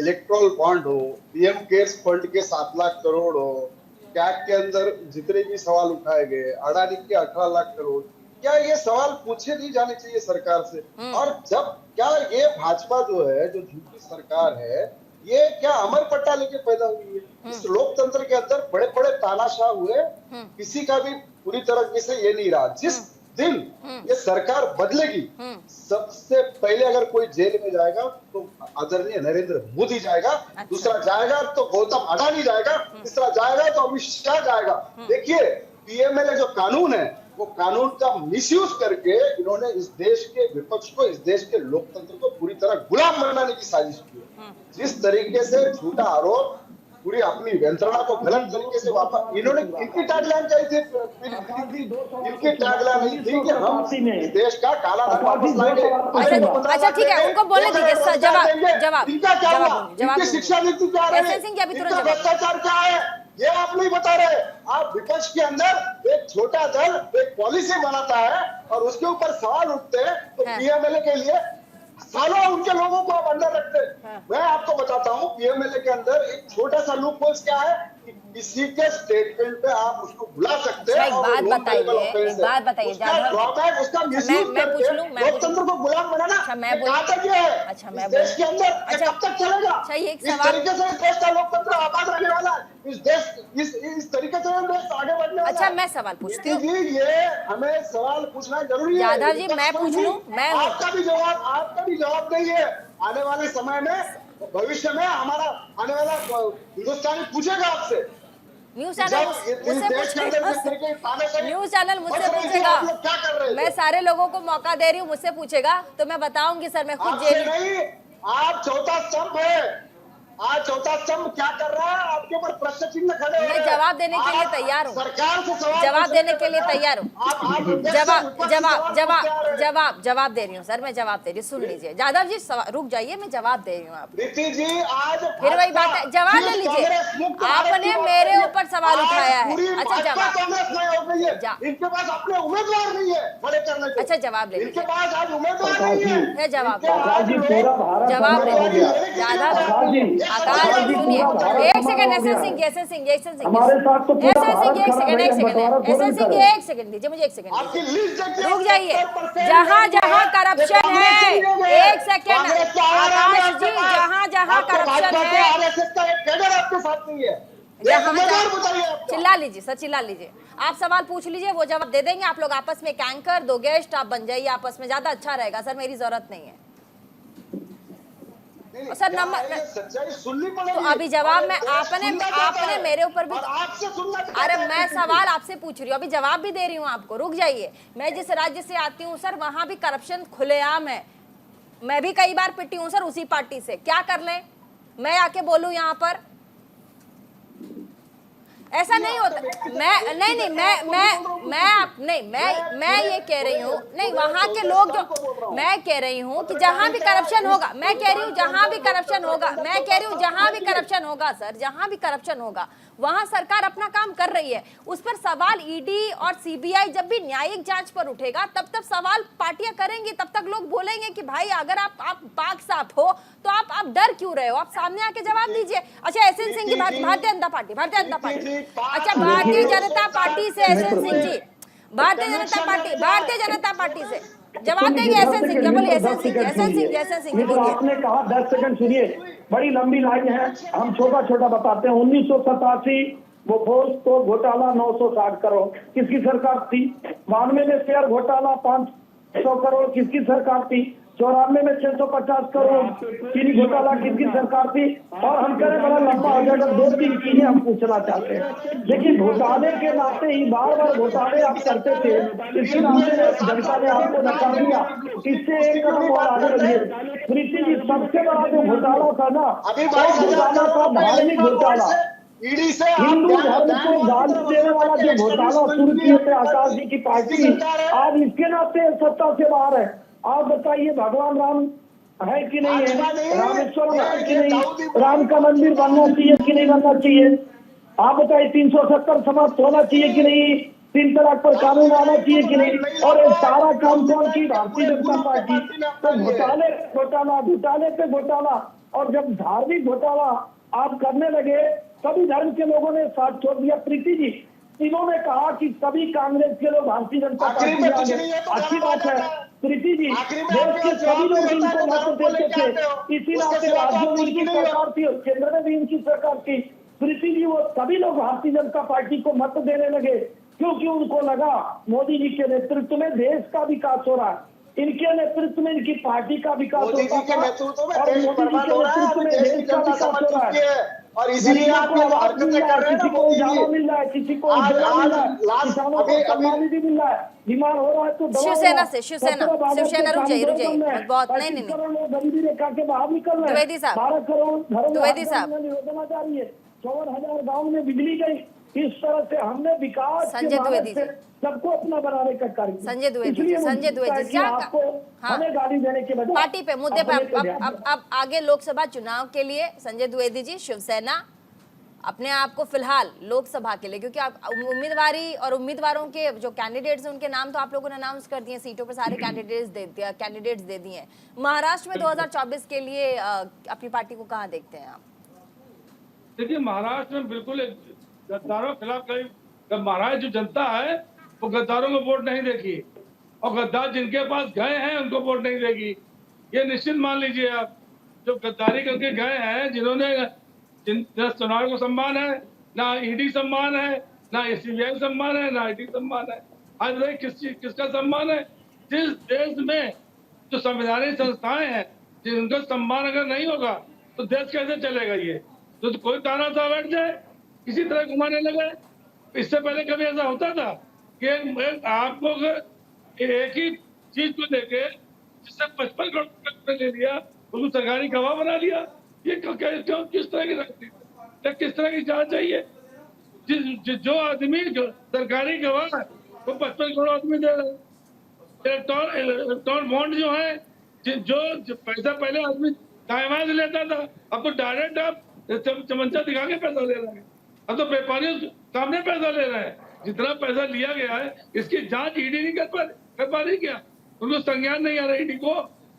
इलेक्ट्रल बॉन्ड हो, पीएम केयर्स फंड के 7 लाख करोड़ हो, कैग के अंदर जितने भी सवाल उठाए गए, अडानी के 18 लाख करोड़, क्या ये सवाल पूछे नहीं जाने चाहिए सरकार से? और जब क्या ये भाजपा जो है, जो झूठी सरकार है, ये क्या अमर पट्टा लेके पैदा हुई है? इस लोकतंत्र के अंदर बड़े बड़े तानाशाह हुए, किसी का भी पूरी तरीके से ये नहीं रहा। जिस दिन ये सरकार बदलेगी, सबसे पहले अगर कोई जेल में जाएगा तो आदरणीय नरेंद्र मोदी जाएगा, दूसरा जाएगा तो गौतम अडानी जाएगा, तीसरा जाएगा तो अमित शाह जाएगा। देखिए पीएमएलए जो कानून है, वो कानून का मिसयूज करके इन्होंने इस देश के विपक्ष को, इस देश के लोकतंत्र को पूरी तरह गुलाम बनाने की साजिश की है। जिस तरीके से झूठा आरोप, पूरी अपनी यंत्रणा को गलत तरीके से वापस, इन्होंने इनकी टैगलाइन कही थी, इनकी टैगलाइन थी कि हम इस देश का काला धन वापस लाएंगे। अच्छा ठीक है, उनको बोलने दीजिए। जवाब इनका क्या हुआ? इनकी शिक्षा नीति क्या रही? इनका भ्रष्टाचार क्या है? ये आप नहीं बता रहे। आप विपक्ष के अंदर एक छोटा दल एक पॉलिसी बनाता है और उसके ऊपर सवाल उठते हैं, तो पीएमएलए के लिए सालों उनके लोगों को आप अंदर रखते हैं। मैं आपको बताता हूँ पीएमएलए के अंदर एक छोटा सा लूप होल्स क्या है कि किसी के स्टेटमेंट पे आप उसको बुला सकते हैं। एक बात बताइए ड्रॉबैक उसका मिसयूज करके लोकतंत्र को गुलाम बनाना घातक है। अच्छा मैं देश के अंदर कब तक चलेगा? इस तरीके से देश का लोकतंत्र आबाद रहने वाला है। इस तरीके से देश आगे बढ़ने वाला। अच्छा मैं सवाल पूछती हूँ जी, ये हमें सवाल पूछना जरूरी है। यादव जी मैं पूछ लूं? मैं आपका भी जवाब नहीं है। आने वाले समय में, भविष्य में हमारा आने वाला हिंदुस्तानी पूछेगा आपसे। न्यूज चैनल मुझसे पूछेगा। क्या कर रहे हैं? मैं सारे लोगों को मौका दे रही हूँ, मुझसे पूछेगा तो मैं बताऊंगी सर। मैं खुद जेल नहीं, आप चौथा स्तंभ है। आज चौथा स्तंभ क्या कर रहा है? आपके ऊपर प्रश्न चिन्ह खड़े हैं। मैं जवाब देने के लिए तैयार हूँ। सरकार से सवाल जवाब देने के लिए तैयार हूँ। जवाब दे रही हूँ सर, मैं जवाब दे रही हूँ। सुन लीजिए यादव जी, रुक जाइए, मैं जवाब दे रही हूँ आपको। नीति जी आज फिर वही बात है, जवाब ले लीजिए। आपने मेरे ऊपर सवाल उठाया है। अच्छा जवाब, कांग्रेस नहीं हो गई है, इनके पास अपने उम्मीदवार नहीं है खड़े करने को। अच्छा जवाब ले इनके पास आज उम्मीदवार नहीं है। जवाब ले लीजिए यादव। आकाश सुनिए, एक सेकंड। एसएन सिंह एक सेकंड दीजिए मुझे, एक सेकंड रुक जाइए। जहाँ जहाँ करप्शन है, एक सेकंड आकाश जी, जहाँ जहाँ करप्शन है, आपके साथ नहीं है। चिल्ला लीजिए सर, चिल्ला लीजिए। आप सवाल पूछ लीजिए, वो जवाब दे देंगे। आप लोग आपस में एंकर दो, गेस्ट आप बन जाइए आपस में, ज्यादा अच्छा रहेगा सर। मेरी जरूरत नहीं है सर। नंबर सच्चाई सुननी पड़ेगी। तो अभी जवाब में आपने मेरे ऊपर भी, आपसे सुनना। अरे मैं सवाल आपसे पूछ रही हूँ, अभी जवाब भी दे रही हूँ आपको। रुक जाइए। मैं जिस राज्य से आती हूँ सर, वहां भी करप्शन खुलेआम है। मैं भी कई बार पिटी हूँ सर उसी पार्टी से। क्या कर लें, मैं आके बोलूं यहाँ पर? ऐसा नहीं होता। मैं ये कह रही हूँ, नहीं वहां के लोग जो, मैं कह रही हूँ कि जहां भी करप्शन होगा, मैं कह रही हूँ जहां भी करप्शन होगा, मैं कह रही हूँ जहां भी करप्शन होगा सर, जहां भी करप्शन होगा वहां सरकार अपना काम कर रही है। उस पर सवाल ईडी और सीबीआई जब भी न्यायिक जांच पर उठेगा, तब तक सवाल पार्टियां करेंगी, तब तक लोग बोलेंगे कि भाई अगर आप पाक साफ हो तो आप डर क्यों रहे हो? आप सामने आके जवाब दीजिए। अच्छा एसएन सिंह की भारतीय जनता पार्टी, अच्छा भारतीय जनता पार्टी से एसएन सिंह जी, भारतीय जनता पार्टी से जवाब देंगे एसएन सिंह। क्या बोलिए एसएन सिंह बोलिए। आपने कहा 10 सेकंड सुनिए, बड़ी लंबी लाइन है, हम छोटा छोटा बताते हैं। 1987 वो फोर्स तो घोटाला 960 करोड़ किसकी सरकार थी? 92 में शेयर घोटाला 500 करोड़ किसकी सरकार थी? 94 में 650 करोड़ चीनी घोटाला किसकी सरकार थी? और हम करें बड़ा लंबा हो जाएगा, 2-3 चीजें हम पूछना चाहते हैं। लेकिन घोटाले के नाते ही बार बार घोटाले आप करते थे, इसके नाते जनता ने आपको नकार दिया। इससे एक कदम और आगे बढ़िए। प्रीति जी, सबसे बड़ा जो घोटाला था ना, घोटाला था धार्मिक घोटाला। हिंदू धर्म को गाली देने वाला जो घोटाला शुरू किए थे आकाश जी की पार्टी, आज इसके नाते सत्ता से बाहर है। आप बताइए, भगवान राम है कि नहीं है? रामेश्वरम है कि नहीं? राम का मंदिर बनना चाहिए कि नहीं बनना चाहिए? आप बताइए, 370 समाप्त होना चाहिए कि नहीं? 3 तलाक पर कानून आना चाहिए कि नहीं? और ये सारा काम कौन की? भारतीय जनता पार्टी। तो घोटाले पे घोटाला, और जब धार्मिक घोटाला आप करने लगे, सभी धर्म के लोगों ने साथ छोड़ दिया। प्रीति जी, इन्होंने कहा कि सभी कांग्रेस के लोग भारतीय जनता पार्टी में आ गए। अच्छी बात है, प्रीति जी, आखिरी में देश आपके के पास जवाब सभी लोग नहीं होता है इनको तो मत धर्म को देते लेके आते हो। थे, इसी उसके नाते सिवा तो राज्यों आप में कुछ इनकी भी नहीं हो। सरकार थी और केंद्र में भी इनकी सरकार थी। प्रीति जी, वो सभी लोग भारतीय जनता पार्टी को मत देने लगे क्योंकि उनको लगा मोदी जी के नेतृत्व में देश का विकास हो रहा है, इनके नेतृत्व में इनकी पार्टी का विकास मोदी होता जी के था नेतृत्व में और देश मोदी जी बर्बाद के हो रहा है, नेतृत्व अभी में देश की देश का जनता विकास समझ हो रहा चुकी है। है और इसीलिए गरीबों आप को ये जो आवाज मिल हरकतें रहा है, कर रहे हैं ना किसी को मोदी उजाला जी। मिल रहा है, किसी को आज उजाला मिल रहा है, लास्ट किसानों को सम्मान निधि मिल रहा है, बीमार हो रहा है तो दवा शिवसेना हो, से, शिवसेना, 17 बार शिवसेना, से रुक जाइए, काम रुक जाइए, बंद है, बहुत, नहीं, 25 नहीं, करोड़ लोग गरीबी रेखा के बाहर निकल रहे हैं, द्विवेदी साहब, 12 करोड़ घरों में द्विवेदी साहब, योजना जारी है, 54,000 गाँव में बिजली गई। इस तरह से हमने विकास के संजय मार्ग द्विवेदी से जी। सबको अपना बनाने का कार्य किया। संजय द्विवेदी जी, इसलिए मुझे संजय द्विवेदी लगता है जी, कि क्या आपको हाँ। हमें गाली देने के बजाय पार्टी पे, मुद्दे पे, अपने पे ध्यान अब आगे लोकसभा चुनाव के लिए संजय द्विवेदी जी, शिवसेना अपने आप को फिलहाल लोकसभा के लिए, क्योंकि आप उम्मीदवारी और उम्मीदवारों के जो कैंडिडेट्स हैं उनके नाम तो आप लोगों ने अनाउंस कर दिए, सीटों पर सारे कैंडिडेट्स दे दिए हैं। महाराष्ट्र में 2024 के लिए अपनी पार्टी को कहाँ देखते हैं आप? देखिए, महाराष्ट्र में बिल्कुल एक गद्दारों के खिलाफ कई, महाराष्ट्र जो जनता है वो गद्दारों को वोट नहीं देगी और गद्दार जिनके पास गए हैं उनको वोट नहीं देगी। ये निश्चित मान लीजिए आप, जो गद्दारी करके गए हैं, जिन्होंने चुनाव को सम्मान है, ना ईडी सम्मान है, ना सीबीआई सम्मान है, ना आईटी सम्मान है। आज देखिए किसका सम्मान है? जिस देश में जो संवैधानिक संस्थाएं हैं जिनका सम्मान अगर नहीं होगा तो देश कैसे चलेगा? ये तो कोई ताना सा बैठ जाए, इसी तरह घुमाने लगे। इससे पहले कभी ऐसा होता था कि आपको एक ही चीज को लेके जिससे 55 करोड़ ले लिया उसको सरकारी गवाह बना लिया? ये क्यों? किस तरह की राजनीति, किस तरह की जांच चाहिए? जो आदमी सरकारी गवाह वो 55 करोड़ आदमी दे रहे हैं। इलेक्ट्रॉन बॉन्ड जो है, जो पैसा पहले आदमी दाएं से लेता था, अब तो डायरेक्ट आप चमचा दिखा के पैसा ले रहे हैं। अब तो व्यापारियों सामने पैसा ले रहे हैं। जितना पैसा लिया गया है इसकी जांच ईडी नहीं कर पा रही क्या? उनको संज्ञान नहीं आ रहा ईडी को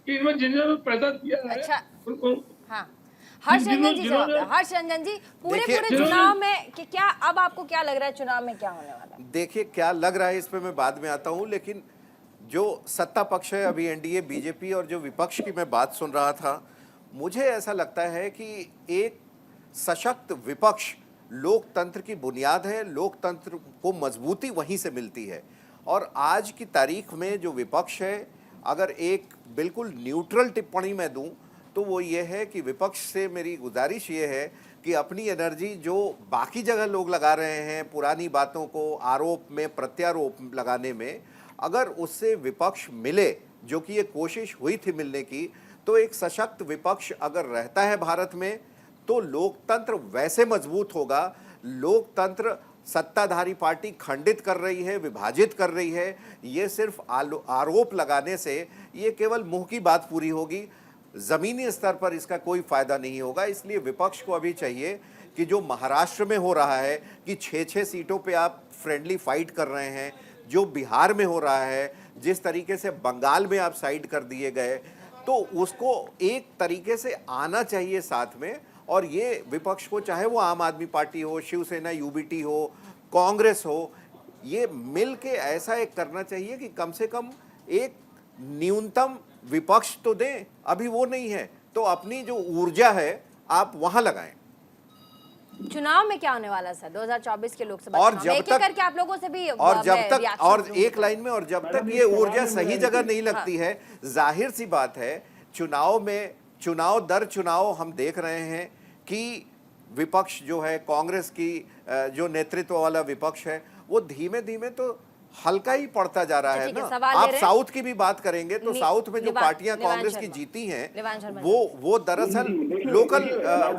कि इनमें जिन्होंने पैसा दिया है अच्छा, उनको। हाँ, हर्षरंजन जी जवाब दें। हर्षरंजन जी, पूरे चुनाव में कि क्या अब आपको क्या लग रहा है चुनाव में क्या होने वाला है? देखिए, क्या लग रहा है इस पे मैं बाद में आता हूं, लेकिन जो सत्ता पक्ष है अभी एनडीए बीजेपी और जो विपक्ष की मैं बात सुन रहा था, मुझे ऐसा लगता है कि एक सशक्त विपक्ष लोकतंत्र की बुनियाद है। लोकतंत्र को मजबूती वहीं से मिलती है। और आज की तारीख में जो विपक्ष है, अगर एक बिल्कुल न्यूट्रल टिप्पणी मैं दूं तो वो ये है कि विपक्ष से मेरी गुजारिश ये है कि अपनी एनर्जी जो बाकी जगह लोग लगा रहे हैं पुरानी बातों को आरोप में प्रत्यारोप लगाने में, अगर उससे विपक्ष मिले, जो कि ये कोशिश हुई थी मिलने की, तो एक सशक्त विपक्ष अगर रहता है भारत में तो लोकतंत्र वैसे मजबूत होगा। लोकतंत्र सत्ताधारी पार्टी खंडित कर रही है, विभाजित कर रही है, ये सिर्फ आरोप लगाने से ये केवल मुंह की बात पूरी होगी, ज़मीनी स्तर पर इसका कोई फ़ायदा नहीं होगा। इसलिए विपक्ष को अभी चाहिए कि जो महाराष्ट्र में हो रहा है कि 6-6 सीटों पे आप फ्रेंडली फाइट कर रहे हैं, जो बिहार में हो रहा है, जिस तरीके से बंगाल में आप साइड कर दिए गए, तो उसको एक तरीके से आना चाहिए साथ में। और ये विपक्ष को, चाहे वो आम आदमी पार्टी हो, शिवसेना, यूबीटी हो, कांग्रेस हो, ये मिल के ऐसा एक करना चाहिए कि कम से कम एक न्यूनतम विपक्ष तो दें। अभी वो नहीं है तो अपनी जो ऊर्जा है आप वहां लगाएं। चुनाव में क्या होने वाला है 2024 के लोकसभा और चुनाव जब में? एक-एक तक करके आप लोगों से भी और जब मैं तक reaction और लूंगी। एक लाइन में, और जब तक ये ऊर्जा सही जगह नहीं लगती है, जाहिर सी बात है चुनाव में, चुनाव दर चुनाव हम देख रहे हैं कि विपक्ष जो है, कांग्रेस की जो नेतृत्व वाला विपक्ष है, वो धीमे धीमे तो हल्का ही पड़ता जा रहा है ना। आप साउथ की भी बात करेंगे तो साउथ में जो पार्टियां कांग्रेस की जीती हैं वो दरअसल लोकल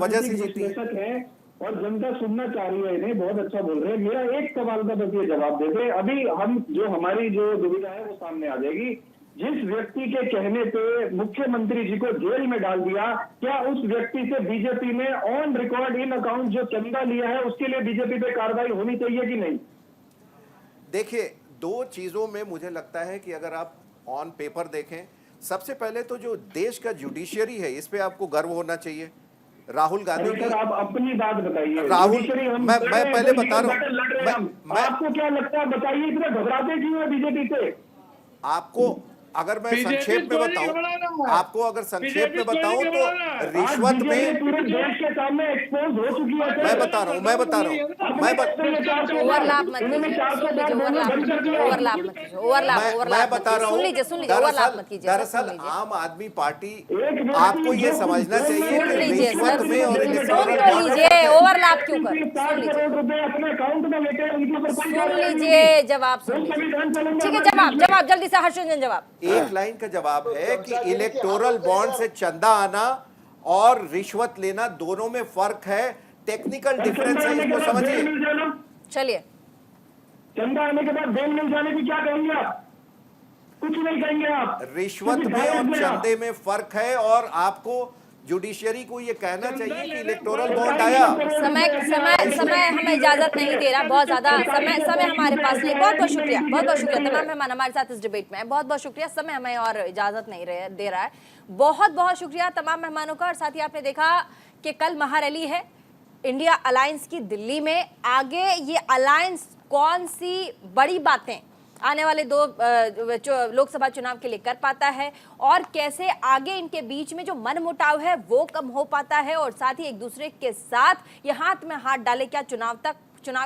वजह से जीती है और जनता सुनना चाह रही है इन्हें, बहुत अच्छा बोल रहे हैं। मेरा एक सवाल का बस ये जवाब दे दे, अभी हम जो हमारी जो दुविधा है वो सामने आ जाएगी। जिस व्यक्ति के कहने पे मुख्यमंत्री जी को जेल में डाल दिया, क्या उस व्यक्ति से बीजेपी ने ऑन रिकॉर्ड इन अकाउंट जो चंदा लिया है उसके लिए बीजेपी पे कार्रवाई होनी चाहिए कि नहीं? देखिए, दो चीजों में मुझे लगता है कि अगर आप ऑन पेपर देखें, सबसे पहले तो जो देश का जुडिशियरी है इस पे आपको गर्व होना चाहिए। राहुल गांधी की, आप अपनी बात बताइए। राहुल, मैं पहले बता रहा हूँ, आपको क्या लगता है, बताइए, इतने घबराते क्यों है बीजेपी से? आपको अगर मैं बीजेपी संक्षेप में कोई नहीं बताऊं, घबरा रहा है। आपको अगर संक्षेप में बीजेपी कोई बताऊं नहीं तो घबरा रहा है। रिश्वत आज में बीजेपी पूरे देश के सामने एक्सपोज हो चुकी है। मैं बता रहा हूं मैं बता रहा हूं ओवरलैप मत कीजिए, सुन लीजिए, ओवरलैप मत कीजिए, मैं बता रहा हूं सुन लीजिए, ओवरलैप मत कीजिए, दरअसल आम आदमी पार्टी आपको ये समझना चाहिए सुन कि लीजिए रिश्वत सर, में और सुन इलेक्टोरल तो बॉन्ड लीजिए, ओवरलैप क्यों कर, सुन 60 लीजिए, करोड़ रुपए अपने अकाउंट में लेके उनके ऊपर कोई सुन कार्रवाई नहीं लीजिए, होगी। जवाब सुन वो सभी लीजिए, धन चलेंगे ठीक है, हमारे जवाब देश में। जवाब जल्दी से हर्षरंजन जवाब। एक लाइन का जवाब है कि इलेक्टोरल बॉन्ड से चंदा आना और रिश्वत लेना दोनों में फर्क है, टेक्निकल डिफरेंस है, इसको समझिए। मिल जाना, चलिए, चंदा आने के बाद बेल मिल जाने की क्या कहेंगे आप? कुछ नहीं कहेंगे आप। रिश्वत क्योंकि में और भारत में चंदे में फर्क है और आपको जुडिशियरी को ये कहना चाहिए कि इलेक्टोरल बॉन्ड आया। समय हमें इजाजत नहीं दे रहा, बहुत ज्यादा समय हमारे पास नहीं। बहुत बहुत शुक्रिया, बहुत बहुत शुक्रिया, तमाम मेहमान हमारे साथ इस डिबेट में हैं। बहुत बहुत शुक्रिया, समय हमें और इजाजत नहीं दे रहा है। बहुत बहुत शुक्रिया तमाम मेहमानों का। और साथ ही आपने देखा कि कल महारैली है इंडिया अलायंस की दिल्ली में। आगे ये अलायंस कौन सी बड़ी बातें आने वाले 2 लोकसभा चुनाव के लिए कर पाता है और कैसे आगे इनके बीच में जो मनमुटाव है वो कम हो पाता है, और साथ ही एक दूसरे के साथ ये हाथ में हाथ डाले क्या चुनाव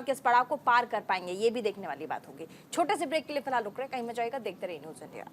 के इस पड़ाव को पार कर पाएंगे, ये भी देखने वाली बात होगी। छोटे से ब्रेक के लिए फिलहाल रुक रहे, कहीं मत जाइएगा, देखते रहिए न्यूज़ इंडिया।